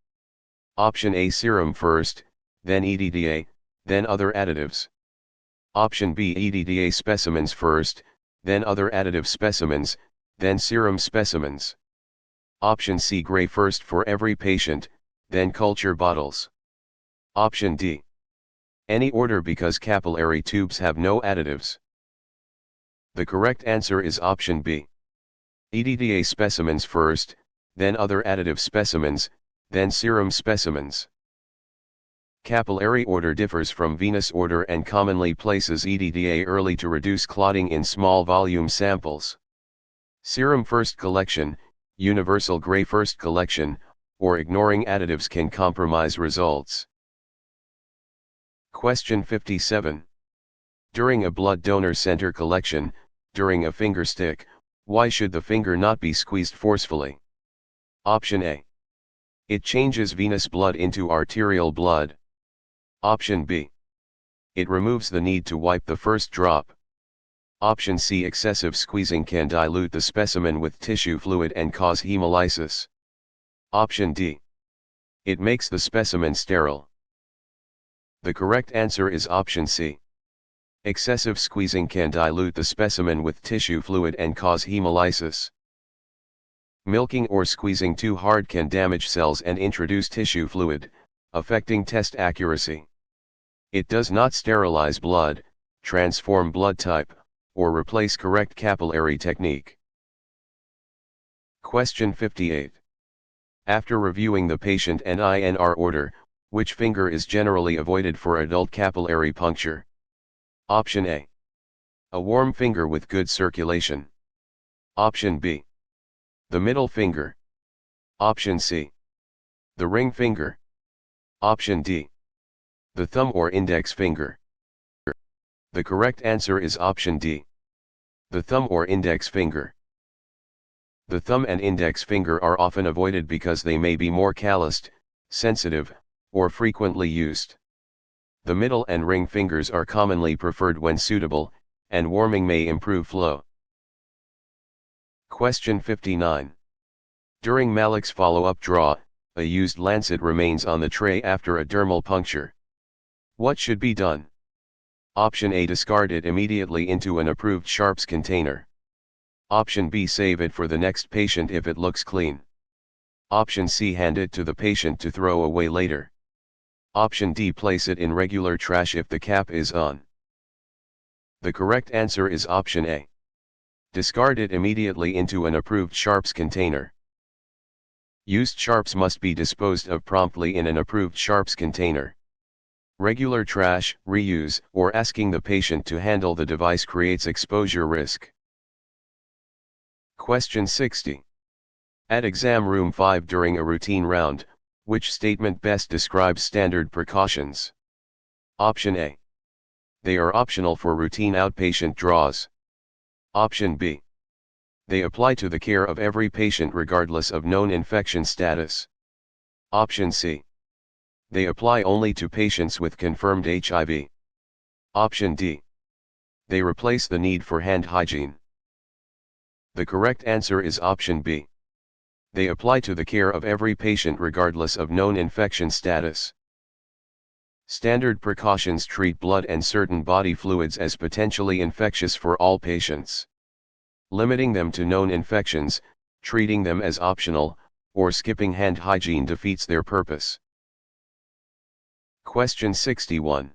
Option A, serum first, then EDTA, then other additives. Option B, EDTA specimens first, then other additive specimens, then serum specimens. Option C, gray first for every patient, then culture bottles. Option D. Any order because capillary tubes have no additives. The correct answer is option B. EDTA specimens first, then other additive specimens, then serum specimens. Capillary order differs from venous order and commonly places EDTA early to reduce clotting in small volume samples. Serum first collection, universal gray first collection, or ignoring additives can compromise results. Question 57. During a blood donor center collection, during a finger stick, why should the finger not be squeezed forcefully? Option A. It changes venous blood into arterial blood. Option B. It removes the need to wipe the first drop. Option C. Excessive squeezing can dilute the specimen with tissue fluid and cause hemolysis. Option D. It makes the specimen sterile. The correct answer is option C. Excessive squeezing can dilute the specimen with tissue fluid and cause hemolysis. Milking or squeezing too hard can damage cells and introduce tissue fluid, affecting test accuracy. It does not sterilize blood, transform blood type, or replace correct capillary technique. Question 58. After reviewing the patient NINR order, which finger is generally avoided for adult capillary puncture? Option A. A warm finger with good circulation. Option B. The middle finger. Option C. The ring finger. Option D. The thumb or index finger. The correct answer is option D. The thumb or index finger. The thumb and index finger are often avoided because they may be more calloused, sensitive, or frequently used. The middle and ring fingers are commonly preferred when suitable, and warming may improve flow. Question 59. During Malik's follow-up draw, a used lancet remains on the tray after a dermal puncture. What should be done? Option A. Discard it immediately into an approved sharps container. Option B, save it for the next patient if it looks clean. Option C, hand it to the patient to throw away later. Option D, place it in regular trash if the cap is on. The correct answer is option A. Discard it immediately into an approved sharps container. Used sharps must be disposed of promptly in an approved sharps container. Regular trash, reuse, or asking the patient to handle the device creates exposure risk. Question 60. At exam room 5 during a routine round, which statement best describes standard precautions? Option A. They are optional for routine outpatient draws. Option B. They apply to the care of every patient regardless of known infection status. Option C. They apply only to patients with confirmed HIV. Option D. They replace the need for hand hygiene. The correct answer is option B. They apply to the care of every patient regardless of known infection status. Standard precautions treat blood and certain body fluids as potentially infectious for all patients. Limiting them to known infections, treating them as optional, or skipping hand hygiene defeats their purpose. Question 61.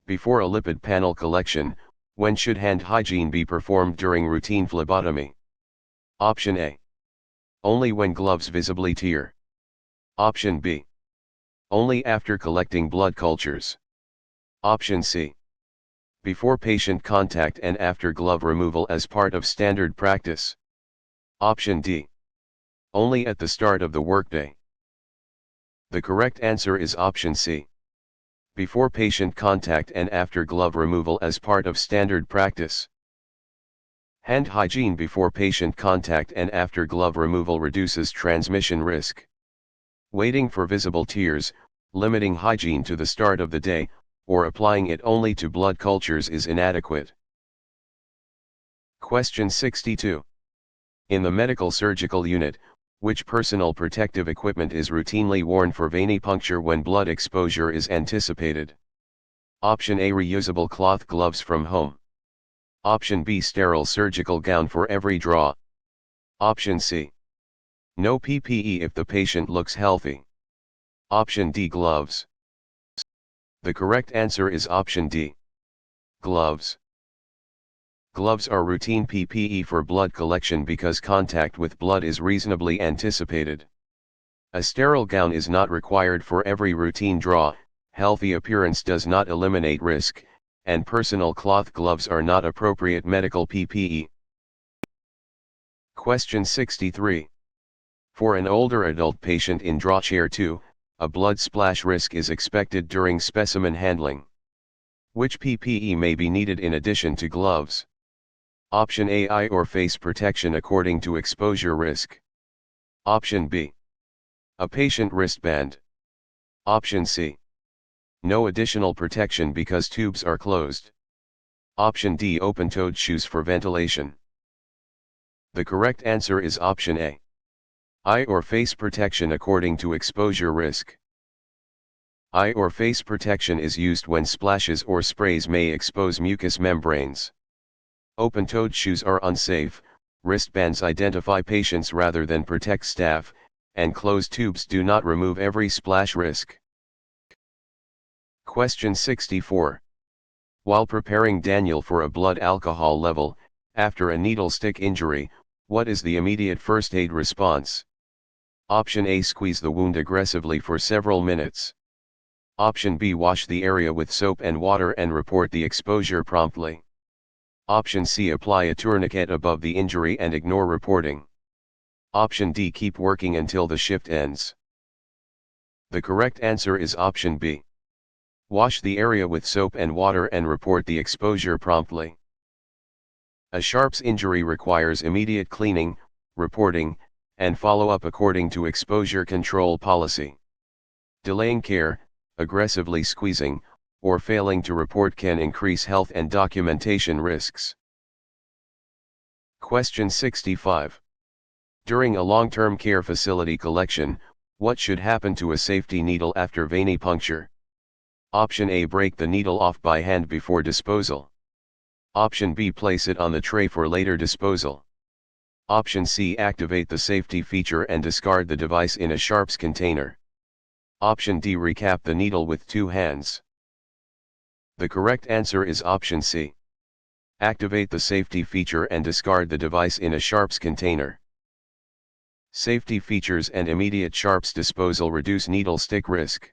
Before a lipid panel collection, when should hand hygiene be performed during routine phlebotomy? Option A. Only when gloves visibly tear. Option B. Only after collecting blood cultures. Option C. Before patient contact and after glove removal as part of standard practice. Option D. Only at the start of the workday. The correct answer is option C. Before patient contact and after glove removal as part of standard practice. Hand hygiene before patient contact and after glove removal reduces transmission risk. Waiting for visible tears, limiting hygiene to the start of the day, or applying it only to blood cultures is inadequate. Question 62. In the medical surgical unit, which personal protective equipment is routinely worn for venipuncture when blood exposure is anticipated? Option A, reusable cloth gloves from home. Option B, sterile surgical gown for every draw. Option C. No PPE if the patient looks healthy. Option D, gloves. The correct answer is option D. Gloves. Gloves are routine PPE for blood collection because contact with blood is reasonably anticipated. A sterile gown is not required for every routine draw, healthy appearance does not eliminate risk, and personal cloth gloves are not appropriate medical PPE. Question 63. For an older adult patient in draw chair 2, a blood splash risk is expected during specimen handling. Which PPE may be needed in addition to gloves? Option A, eye or face protection according to exposure risk. Option B. A patient wristband. Option C. No additional protection because tubes are closed. Option D, open-toed shoes for ventilation. The correct answer is option A. Eye or face protection according to exposure risk. Eye or face protection is used when splashes or sprays may expose mucous membranes. Open-toed shoes are unsafe, wristbands identify patients rather than protect staff, and closed tubes do not remove every splash risk. Question 64. While preparing Daniel for a blood alcohol level, after a needle stick injury, what is the immediate first aid response? Option A, squeeze the wound aggressively for several minutes. Option B, wash the area with soap and water and report the exposure promptly. Option C, apply a tourniquet above the injury and ignore reporting. Option D, keep working until the shift ends. The correct answer is option B. Wash the area with soap and water and report the exposure promptly. A sharps injury requires immediate cleaning, reporting, and follow-up according to exposure control policy. Delaying care, aggressively squeezing, or failing to report can increase health and documentation risks. Question 65. During a long-term care facility collection, what should happen to a safety needle after venipuncture? Option A, break the needle off by hand before disposal. Option B, place it on the tray for later disposal. Option C. Activate the safety feature and discard the device in a sharps container. Option D. Recap the needle with 2 hands. The correct answer is option C. Activate the safety feature and discard the device in a sharps container. Safety features and immediate sharps disposal reduce needle stick risk.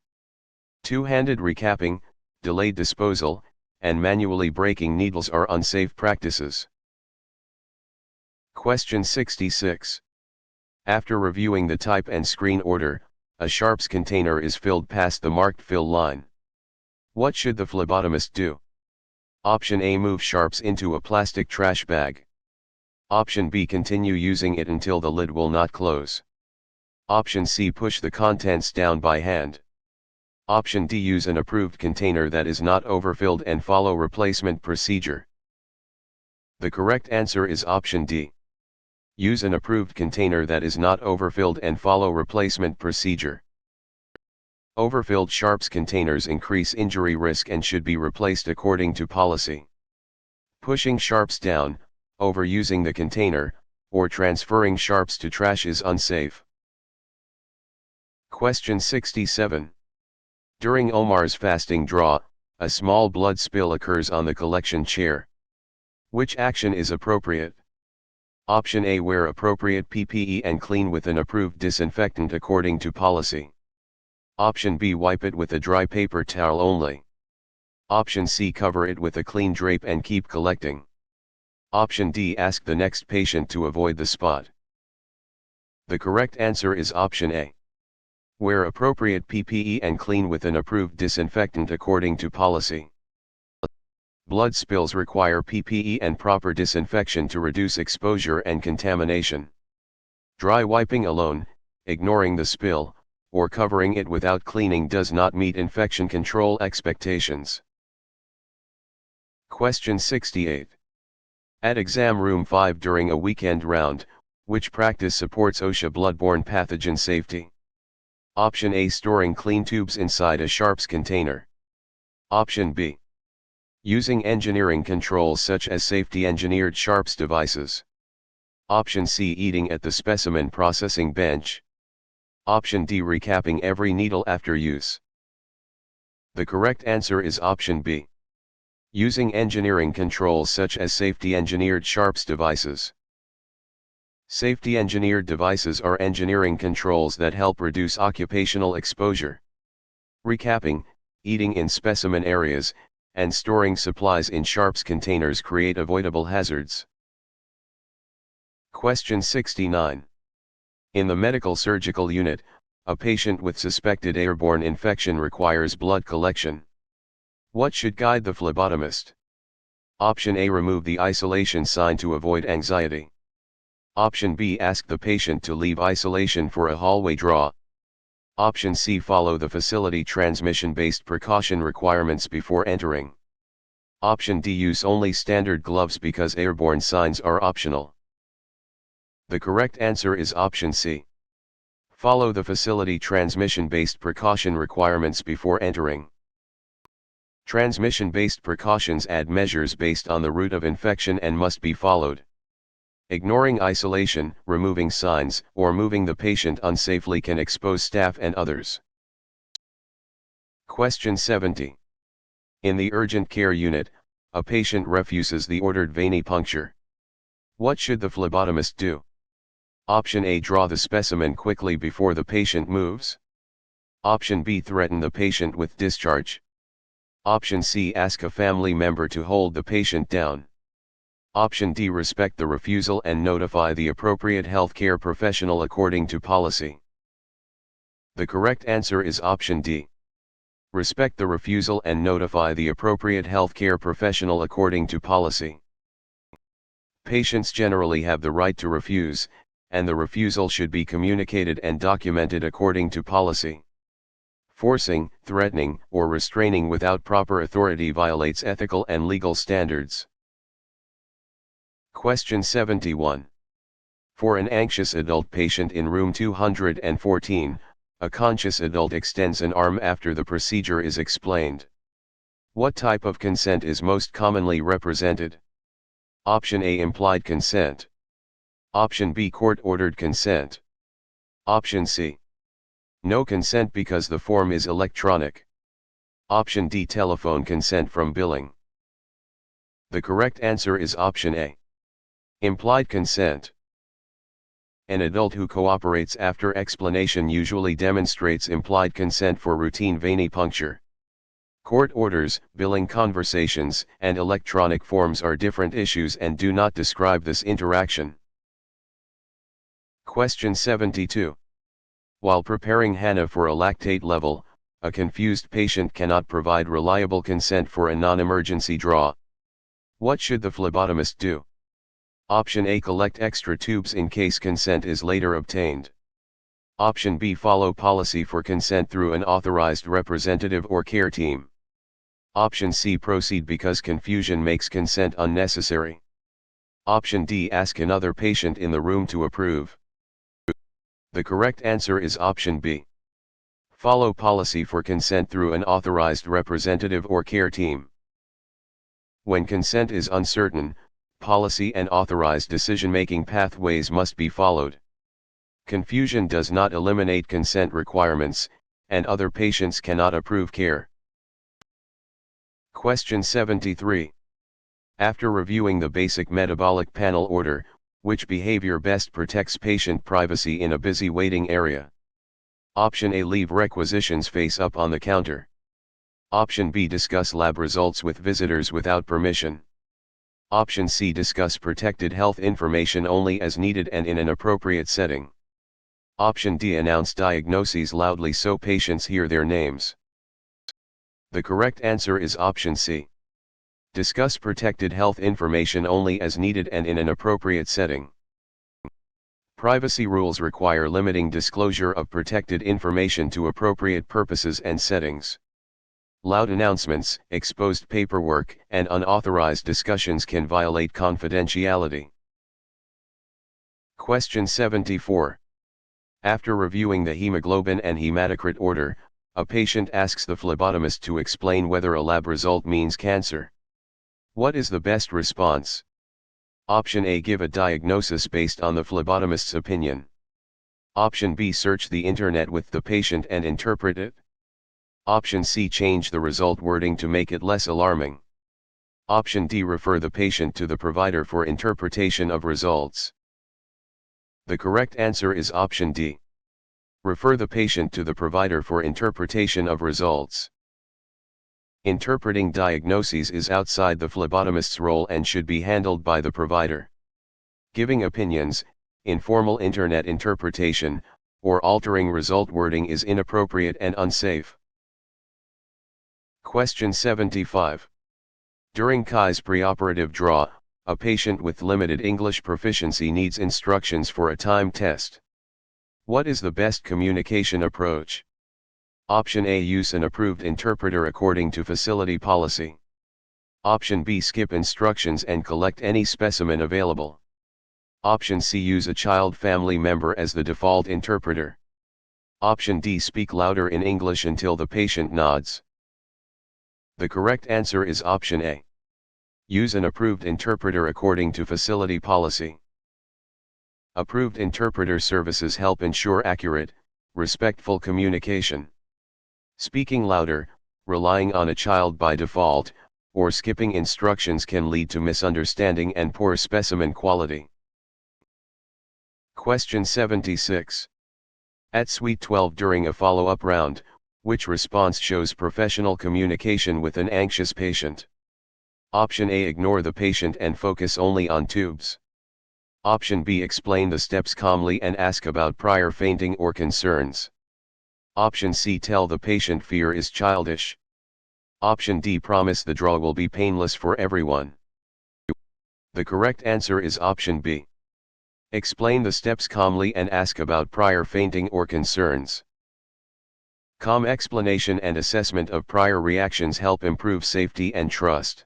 Two-handed recapping, delayed disposal, and manually breaking needles are unsafe practices. Question 66. After reviewing the type and screen order, a sharps container is filled past the marked fill line. What should the phlebotomist do? Option A. Move sharps into a plastic trash bag. Option B. Continue using it until the lid will not close. Option C. Push the contents down by hand. Option D. Use an approved container that is not overfilled and follow replacement procedure. The correct answer is option D. Use an approved container that is not overfilled and follow replacement procedure. Overfilled sharps containers increase injury risk and should be replaced according to policy. Pushing sharps down, overusing the container, or transferring sharps to trash is unsafe. Question 67. During Omar's fasting draw, a small blood spill occurs on the collection chair. Which action is appropriate? Option A. Wear appropriate PPE and clean with an approved disinfectant according to policy. Option B. Wipe it with a dry paper towel only. Option C. Cover it with a clean drape and keep collecting. Option D. Ask the next patient to avoid the spot. The correct answer is option A. Wear appropriate PPE and clean with an approved disinfectant according to policy. Blood spills require PPE and proper disinfection to reduce exposure and contamination. Dry wiping alone, ignoring the spill, or covering it without cleaning does not meet infection control expectations. Question 68. At exam room 5 during a weekend round, which practice supports OSHA bloodborne pathogen safety? Option A. Storing clean tubes inside a sharps container. Option B. Using engineering controls such as safety-engineered sharps devices. Option C. Eating at the specimen processing bench. Option D. Recapping every needle after use. The correct answer is option B. Using engineering controls such as safety-engineered sharps devices. Safety-engineered devices are engineering controls that help reduce occupational exposure. Recapping, eating in specimen areas, and storing supplies in sharps containers create avoidable hazards. Question 69. In the medical surgical unit, a patient with suspected airborne infection requires blood collection. What should guide the phlebotomist? Option A. Remove the isolation sign to avoid anxiety. Option B. Ask the patient to leave isolation for a hallway draw. Option C. Follow the facility transmission-based precaution requirements before entering. Option D. Use only standard gloves because airborne signs are optional. The correct answer is option C. Follow the facility transmission-based precaution requirements before entering. Transmission-based precautions add measures based on the route of infection and must be followed. Ignoring isolation, removing signs, or moving the patient unsafely can expose staff and others. Question 70. In the urgent care unit, a patient refuses the ordered venipuncture. What should the phlebotomist do? Option A. Draw the specimen quickly before the patient moves. Option B. Threaten the patient with discharge. Option C. Ask a family member to hold the patient down. Option D. Respect the refusal and notify the appropriate healthcare professional according to policy. The correct answer is option D. Respect the refusal and notify the appropriate healthcare professional according to policy. Patients generally have the right to refuse, and the refusal should be communicated and documented according to policy. Forcing, threatening, or restraining without proper authority violates ethical and legal standards. Question 71. For an anxious adult patient in room 214, a conscious adult extends an arm after the procedure is explained. What type of consent is most commonly represented? Option A. Implied consent. Option B, court-ordered consent. Option C, no consent because the form is electronic. Option D, telephone consent from billing. The correct answer is option A, implied consent. An adult who cooperates after explanation usually demonstrates implied consent for routine venipuncture. Court orders, billing conversations, and electronic forms are different issues and do not describe this interaction. Question 72. While preparing Hannah for a lactate level, a confused patient cannot provide reliable consent for a non-emergency draw. What should the phlebotomist do? Option A, collect extra tubes in case consent is later obtained. Option B, follow policy for consent through an authorized representative or care team. Option C, proceed because confusion makes consent unnecessary. Option D, ask another patient in the room to approve. The correct answer is option B. Follow policy for consent through an authorized representative or care team. When consent is uncertain, policy and authorized decision-making pathways must be followed. Confusion does not eliminate consent requirements, and other patients cannot approve care. Question 73. After reviewing the basic metabolic panel order, which behavior best protects patient privacy in a busy waiting area? Option A, leave requisitions face up on the counter. Option B, discuss lab results with visitors without permission. Option C, discuss protected health information only as needed and in an appropriate setting. Option D, announce diagnoses loudly so patients hear their names. The correct answer is option C. Discuss protected health information only as needed and in an appropriate setting. Privacy rules require limiting disclosure of protected information to appropriate purposes and settings. Loud announcements, exposed paperwork, and unauthorized discussions can violate confidentiality. Question 74. After reviewing the hemoglobin and hematocrit order, a patient asks the phlebotomist to explain whether a lab result means cancer. What is the best response? Option A, give a diagnosis based on the phlebotomist's opinion. Option B, search the internet with the patient and interpret it. Option C, change the result wording to make it less alarming. Option D, refer the patient to the provider for interpretation of results. The correct answer is option D. Refer the patient to the provider for interpretation of results. Interpreting diagnoses is outside the phlebotomist's role and should be handled by the provider. Giving opinions, informal internet interpretation, or altering result wording is inappropriate and unsafe. Question 75. During Kai's preoperative draw, a patient with limited English proficiency needs instructions for a time test. What is the best communication approach? Option A, use an approved interpreter according to facility policy. Option B, skip instructions and collect any specimen available. Option C, use a child family member as the default interpreter. Option D, speak louder in English until the patient nods. The correct answer is option A. Use an approved interpreter according to facility policy. Approved interpreter services help ensure accurate, respectful communication. Speaking louder, relying on a child by default, or skipping instructions can lead to misunderstanding and poor specimen quality. Question 76. At Suite 12 during a follow-up round, which response shows professional communication with an anxious patient? Option A, ignore the patient and focus only on tubes. Option B, explain the steps calmly and ask about prior fainting or concerns. Option C, tell the patient fear is childish. Option D, promise the draw will be painless for everyone. The correct answer is option B. Explain the steps calmly and ask about prior fainting or concerns. Calm explanation and assessment of prior reactions help improve safety and trust.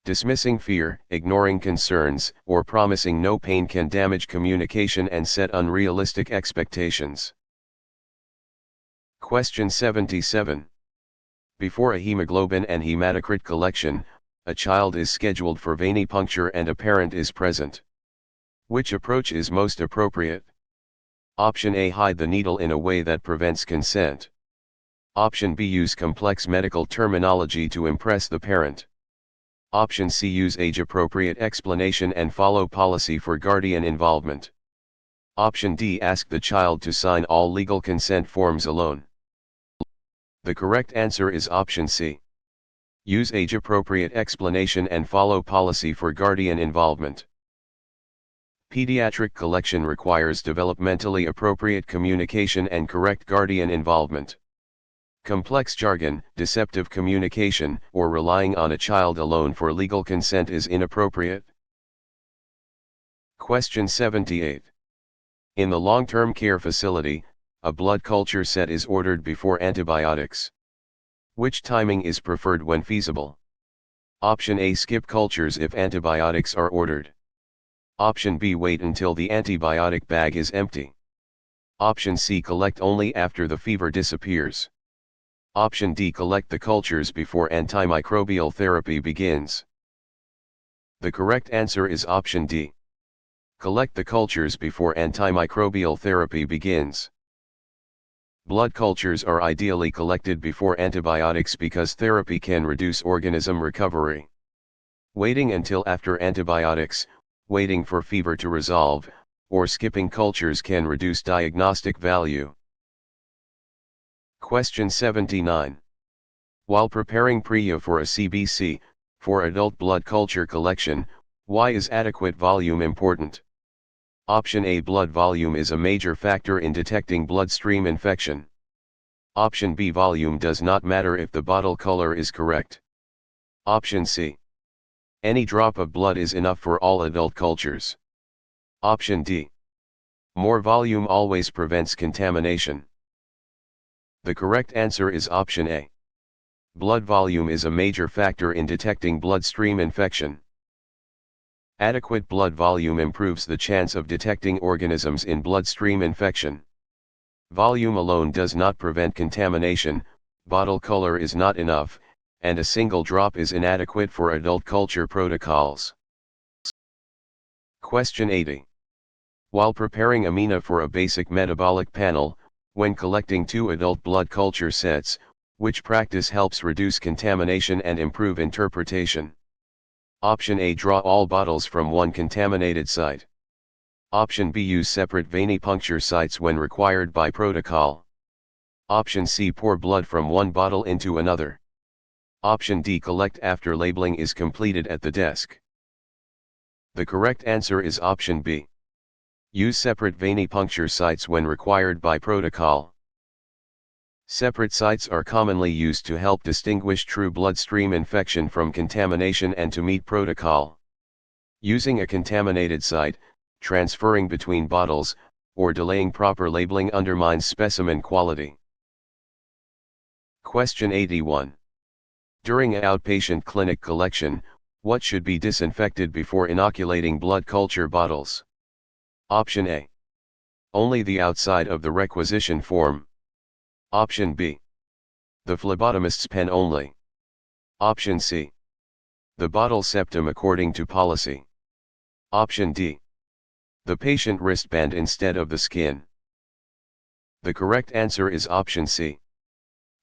Dismissing fear, ignoring concerns, or promising no pain can damage communication and set unrealistic expectations. Question 77. Before a hemoglobin and hematocrit collection, a child is scheduled for venipuncture and a parent is present. Which approach is most appropriate? Option A. Hide the needle in a way that prevents consent. Option B. Use complex medical terminology to impress the parent. Option C. Use age-appropriate explanation and follow policy for guardian involvement. Option D. Ask the child to sign all legal consent forms alone. The correct answer is option C. Use age-appropriate explanation and follow policy for guardian involvement. Pediatric collection requires developmentally appropriate communication and correct guardian involvement. Complex jargon, deceptive communication, or relying on a child alone for legal consent is inappropriate. Question 78. In the long-term care facility, a blood culture set is ordered before antibiotics. Which timing is preferred when feasible? Option A. Skip cultures if antibiotics are ordered. Option B. Wait until the antibiotic bag is empty. Option C. Collect only after the fever disappears. Option D. Collect the cultures before antimicrobial therapy begins. The correct answer is option D. Collect the cultures before antimicrobial therapy begins. Blood cultures are ideally collected before antibiotics because therapy can reduce organism recovery. Waiting until after antibiotics, waiting for fever to resolve, or skipping cultures can reduce diagnostic value. Question 79. While preparing PREA for a CBC, for adult blood culture collection, why is adequate volume important? Option A. Blood volume is a major factor in detecting bloodstream infection. Option B. Volume does not matter if the bottle color is correct. Option C. Any drop of blood is enough for all adult cultures. Option D. More volume always prevents contamination. The correct answer is option A. Blood volume is a major factor in detecting bloodstream infection. Adequate blood volume improves the chance of detecting organisms in bloodstream infection. Volume alone does not prevent contamination, bottle color is not enough, and a single drop is inadequate for adult culture protocols. Question 80. While preparing amina for a basic metabolic panel, when collecting 2 adult blood culture sets, which practice helps reduce contamination and improve interpretation? Option A. Draw all bottles from one contaminated site. Option B. Use separate venipuncture sites when required by protocol. Option C. Pour blood from one bottle into another. Option D. Collect after labeling is completed at the desk. The correct answer is option B. Use separate venipuncture sites when required by protocol. Separate sites are commonly used to help distinguish true bloodstream infection from contamination and to meet protocol. Using a contaminated site, transferring between bottles, or delaying proper labeling undermines specimen quality. Question 81. During an outpatient clinic collection, what should be disinfected before inoculating blood culture bottles? Option A. Only the outside of the requisition form. Option B. The phlebotomist's pen only. Option C. The bottle septum according to policy. Option D. The patient wristband instead of the skin. The correct answer is option C.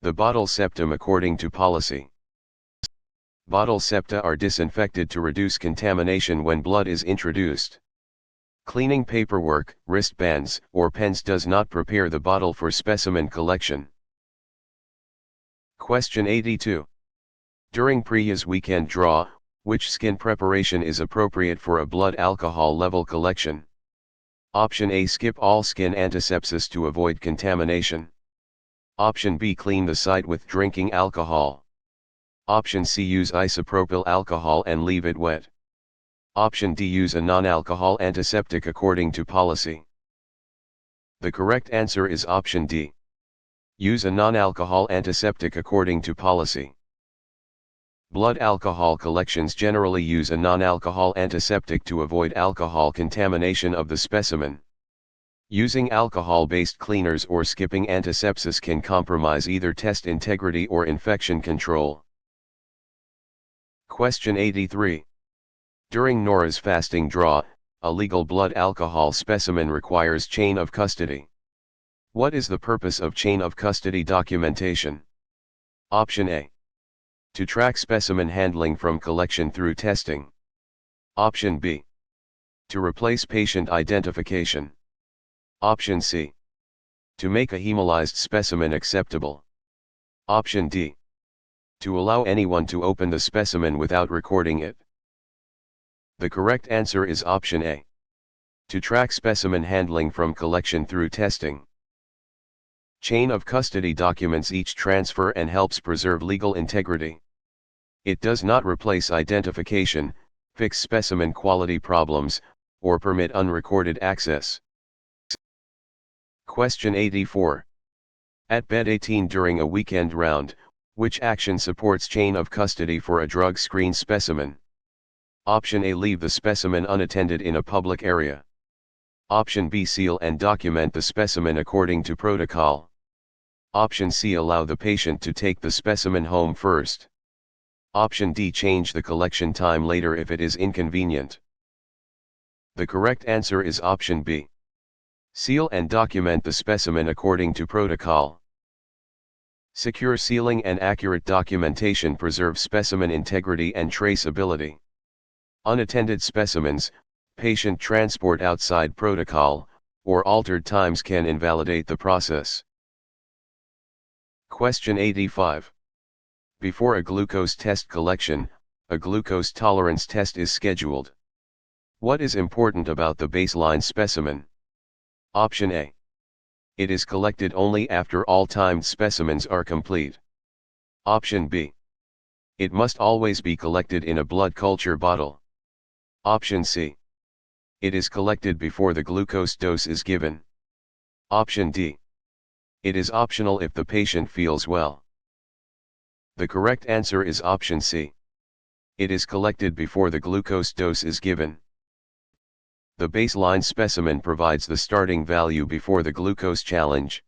The bottle septum according to policy. Bottle septa are disinfected to reduce contamination when blood is introduced. Cleaning paperwork, wristbands, or pens does not prepare the bottle for specimen collection. Question 82. During PREA's weekend draw, which skin preparation is appropriate for a blood alcohol level collection? Option A. Skip all skin antisepsis to avoid contamination. Option B. Clean the site with drinking alcohol. Option C. Use isopropyl alcohol and leave it wet. Option D. Use a non-alcohol antiseptic according to policy. The correct answer is option D. Use a non-alcohol antiseptic according to policy. Blood alcohol collections generally use a non-alcohol antiseptic to avoid alcohol contamination of the specimen. Using alcohol-based cleaners or skipping antisepsis can compromise either test integrity or infection control. Question 83. During Nora's fasting draw, A legal blood alcohol specimen requires chain of custody. What is the purpose of chain of custody documentation? Option A. To track specimen handling from collection through testing. Option B. To replace patient identification. Option C. To make a hemolyzed specimen acceptable. Option D. To allow anyone to open the specimen without recording it. The correct answer is option A. To track specimen handling from collection through testing. Chain of custody documents each transfer and helps preserve legal integrity. It does not replace identification, fix specimen quality problems, or permit unrecorded access. Question 84. At bed 18 during a weekend round, which action supports chain of custody for a drug screen specimen? Option A. Leave the specimen unattended in a public area. Option B. Seal and document the specimen according to protocol. Option C. Allow the patient to take the specimen home first. Option D. Change the collection time later if it is inconvenient. The correct answer is option B. Seal and document the specimen according to protocol. Secure sealing and accurate documentation preserve specimen integrity and traceability. Unattended specimens, patient transport outside protocol, or altered times can invalidate the process. Question 85. Before a glucose test collection, a glucose tolerance test is scheduled. What is important about the baseline specimen? Option A. It is collected only after all timed specimens are complete. Option B. It must always be collected in a blood culture bottle. Option C. It is collected before the glucose dose is given. Option D. It is optional if the patient feels well. The correct answer is option C. It is collected before the glucose dose is given. The baseline specimen provides the starting value before the glucose challenge.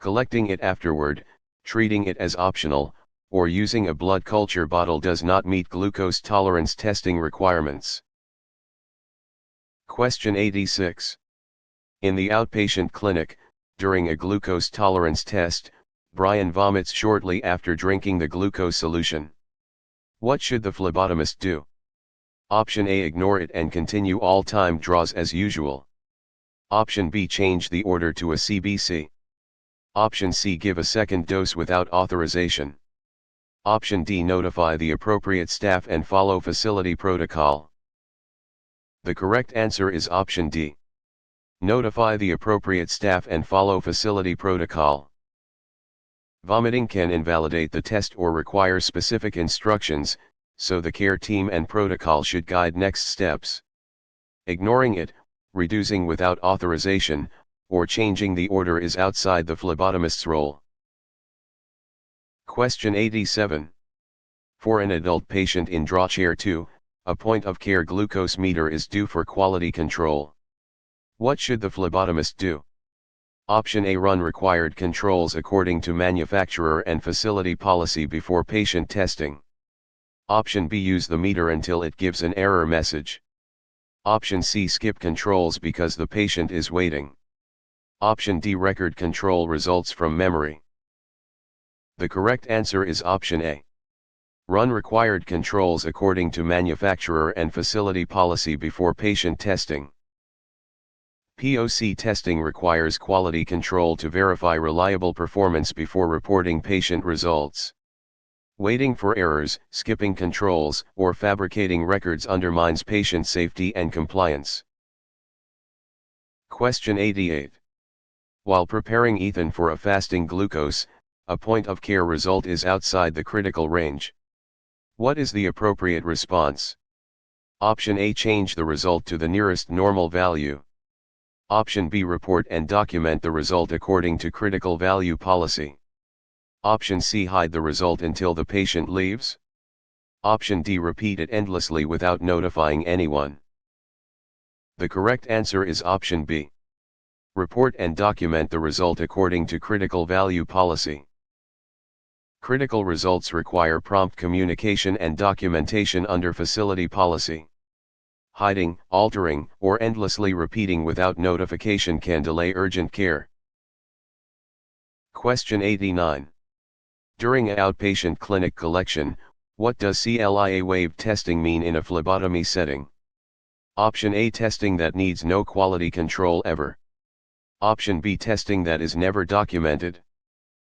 Collecting it afterward, treating it as optional, or using a blood culture bottle does not meet glucose tolerance testing requirements. Question 86. In the outpatient clinic, during a glucose tolerance test, Brian vomits shortly after drinking the glucose solution. What should the phlebotomist do? Option A. Ignore it and continue all time draws as usual. Option B. Change the order to a CBC. Option C. Give a second dose without authorization. Option D. Notify the appropriate staff and follow facility protocol. The correct answer is option D. Notify the appropriate staff and follow facility protocol. Vomiting can invalidate the test or require specific instructions, so the care team and protocol should guide next steps. Ignoring it, reducing without authorization, or changing the order is outside the phlebotomist's role. Question 87. For an adult patient in draw chair 2, a point-of-care glucose meter is due for quality control. What should the phlebotomist do? Option A. Run required controls according to manufacturer and facility policy before patient testing. Option B. Use the meter until it gives an error message. Option C. Skip controls because the patient is waiting. Option D. Record control results from memory. The correct answer is option A. Run required controls according to manufacturer and facility policy before patient testing. POC testing requires quality control to verify reliable performance before reporting patient results. Waiting for errors, skipping controls, or fabricating records undermines patient safety and compliance. Question 88. While preparing ethan for a fasting glucose, a point-of-care result is outside the critical range. What is the appropriate response? Option A. Change the result to the nearest normal value. Option B. Report and document the result according to critical value policy. Option C. Hide the result until the patient leaves. Option D. Repeat it endlessly without notifying anyone. The correct answer is option B. Report and document the result according to critical value policy. Critical results require prompt communication and documentation under facility policy. hiding, altering, or endlessly repeating without notification can delay urgent care. Question 89. During outpatient clinic collection, what does CLIA wave testing mean in a phlebotomy setting? Option A, testing that needs no quality control ever. Option B, testing that is never documented.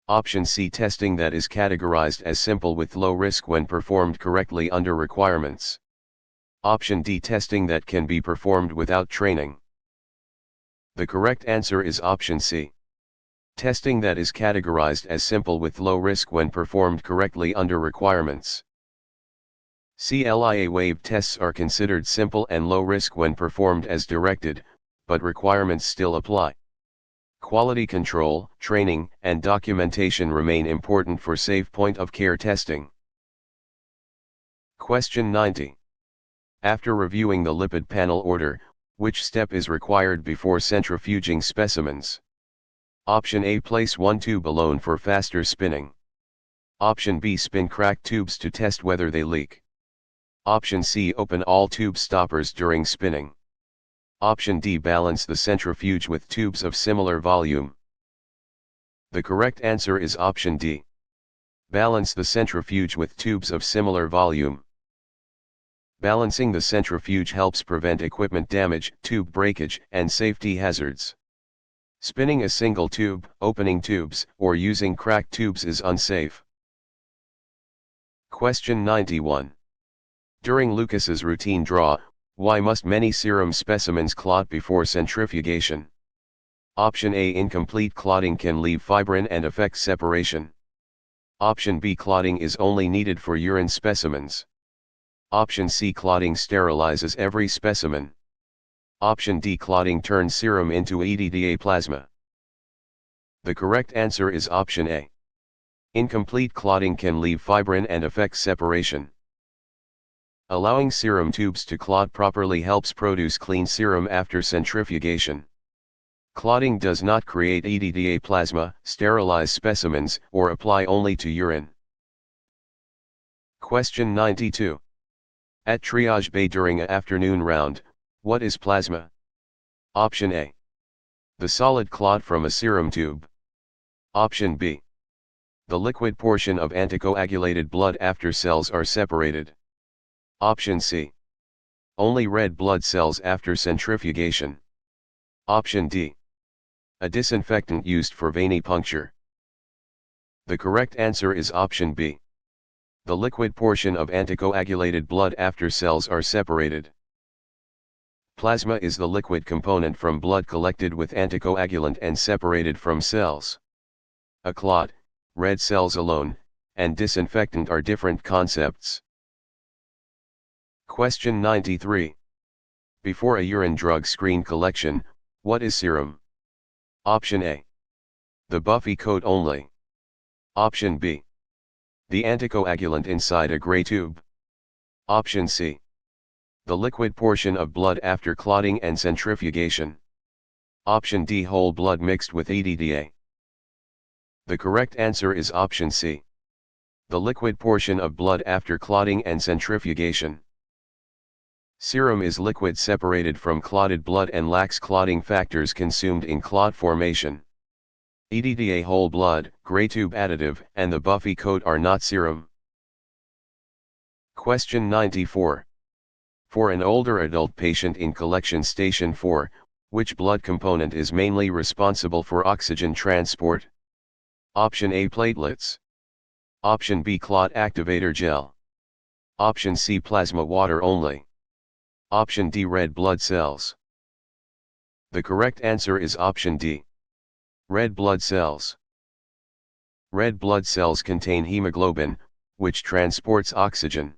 Option C, testing that is categorized as simple with low risk when performed correctly under requirements. Option D, testing that can be performed without training. The correct answer is option C. Testing that is categorized as simple with low risk when performed correctly under requirements. CLIA wave tests are considered simple and low risk when performed as directed, but requirements still apply. Quality control, training, and documentation remain important for safe point-of-care testing. Question 90. After reviewing the lipid panel order, which step is required before centrifuging specimens? Option A, place one tube alone for faster spinning. Option B, spin cracked tubes to test whether they leak. Option C, open all tube stoppers during spinning. Option D, balance the centrifuge with tubes of similar volume. The correct answer is option D. Balance the centrifuge with tubes of similar volume. Balancing the centrifuge helps prevent equipment damage, tube breakage, and safety hazards. Spinning a single tube, opening tubes, or using cracked tubes is unsafe. Question 91. During Lucas's routine draw, why must many serum specimens clot before centrifugation? Option A, incomplete clotting can leave fibrin and affect separation. Option B, clotting is only needed for urine specimens. Option C, clotting sterilizes every specimen. Option D, clotting turns serum into EDTA plasma. The correct answer is option A. Incomplete clotting can leave fibrin and affect separation. Allowing serum tubes to clot properly helps produce clean serum after centrifugation. Clotting does not create EDTA plasma, sterilize specimens, or apply only to urine. Question 92. At triage bay during an afternoon round, what is plasma? Option A. The solid clot from a serum tube. Option B. The liquid portion of anticoagulated blood after cells are separated. Option C. Only red blood cells after centrifugation. Option D. A disinfectant used for venipuncture. The correct answer is option B. The liquid portion of anticoagulated blood after cells are separated. Plasma is the liquid component from blood collected with anticoagulant and separated from cells. A clot, red cells alone, and disinfectant are different concepts. Question 93. Before a urine drug screen collection, what is serum? Option A. The buffy coat only. Option B. The anticoagulant inside a gray tube. Option C. The liquid portion of blood after clotting and centrifugation. Option D. Whole blood mixed with EDTA. The correct answer is option C. The liquid portion of blood after clotting and centrifugation. Serum is liquid separated from clotted blood and lacks clotting factors consumed in clot formation. EDTA whole blood, gray tube additive, and the buffy coat are not serum. Question 94. For an older adult patient in collection station 4, which blood component is mainly responsible for oxygen transport? Option A, platelets. Option B, clot activator gel. Option C, plasma water only. Option D, red blood cells. The correct answer is option D. Red blood cells. Red blood cells contain hemoglobin, which transports oxygen.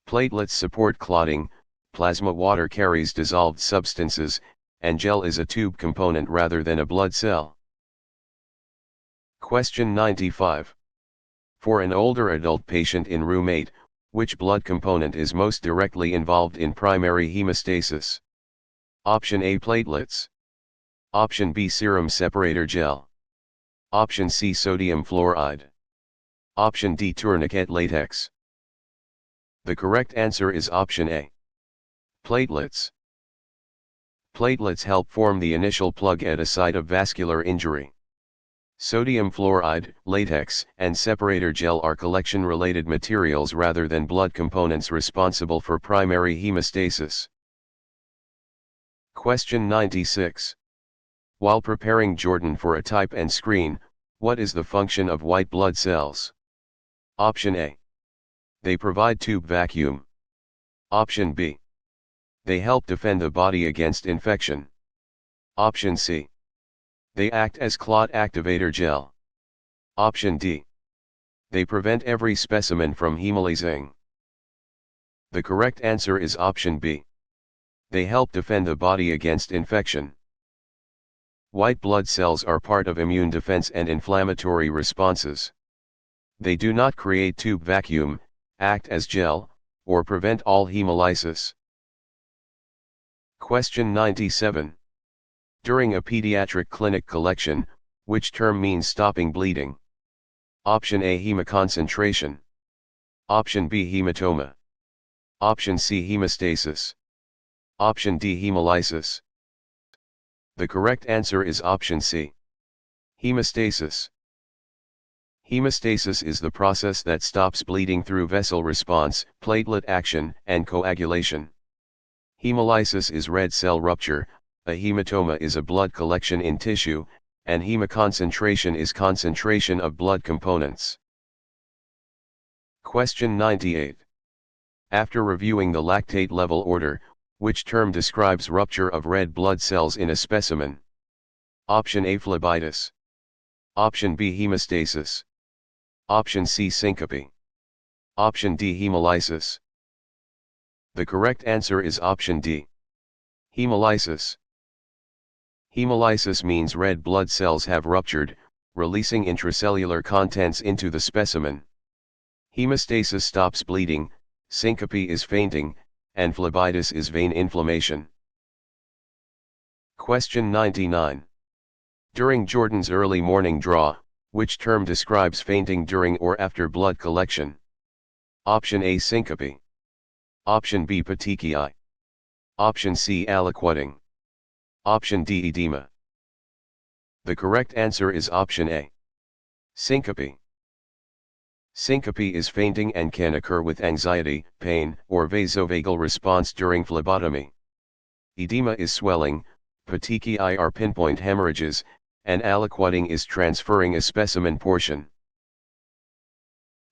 Platelets support clotting, plasma water carries dissolved substances, and gel is a tube component rather than a blood cell. Question 95. For an older adult patient in room 8, which blood component is most directly involved in primary hemostasis? Option A, platelets. Option B, serum separator gel. Option C, sodium fluoride. Option D, tourniquet latex. The correct answer is option A. Platelets. Platelets help form the initial plug at a site of vascular injury. Sodium fluoride, latex, and separator gel are collection-related materials rather than blood components responsible for primary hemostasis. Question 96. While preparing Jordan for a type and screen, what is the function of white blood cells? Option A. They provide tube vacuum. Option B. They help defend the body against infection. Option C. They act as clot activator gel. Option D. They prevent every specimen from hemolyzing. The correct answer is option B. They help defend the body against infection. White blood cells are part of immune defense and inflammatory responses. They do not create tube vacuum, act as gel, or prevent all hemolysis. Question 97. During a pediatric clinic collection, which term means stopping bleeding? Option A. Hemoconcentration. Option B. Hematoma. Option C. Hemostasis. Option D. Hemolysis. The correct answer is option C. Hemostasis. Hemostasis is the process that stops bleeding through vessel response, platelet action, and coagulation. Hemolysis is red cell rupture, a hematoma is a blood collection in tissue, and hemoconcentration is concentration of blood components. Question 98. After reviewing the lactate level order, which term describes rupture of red blood cells in a specimen? Option A. Phlebitis. Option B. Hemostasis. Option C. Syncope. Option D. Hemolysis. The correct answer is option D. Hemolysis. Hemolysis means red blood cells have ruptured, releasing intracellular contents into the specimen. Hemostasis stops bleeding, syncope is fainting, and phlebitis is vein inflammation. Question 99. During Jordan's early morning draw, which term describes fainting during or after blood collection? Option A. Syncope. Option B. Petechiae. Option C. Aliquoting. Option D. Edema. The correct answer is option A. Syncope. Syncope is fainting and can occur with anxiety, pain, or vasovagal response during phlebotomy. Edema is swelling, petechiae are pinpoint hemorrhages, and aliquoting is transferring a specimen portion.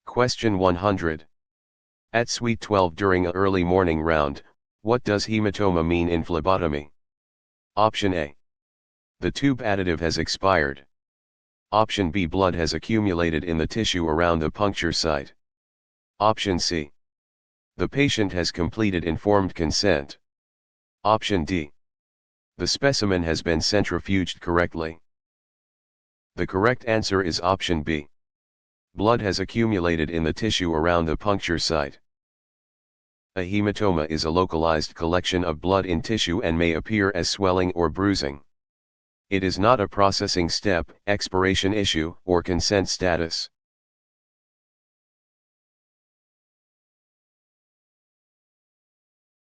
Question 100. At Suite 12 during a early morning round, what does hematoma mean in phlebotomy? Option A. The tube additive has expired. Option B. Blood has accumulated in the tissue around the puncture site. Option C. The patient has completed informed consent. Option D. The specimen has been centrifuged correctly. The correct answer is option B. Blood has accumulated in the tissue around the puncture site. A hematoma is a localized collection of blood in tissue and may appear as swelling or bruising. It is not a processing step, expiration issue, or consent status.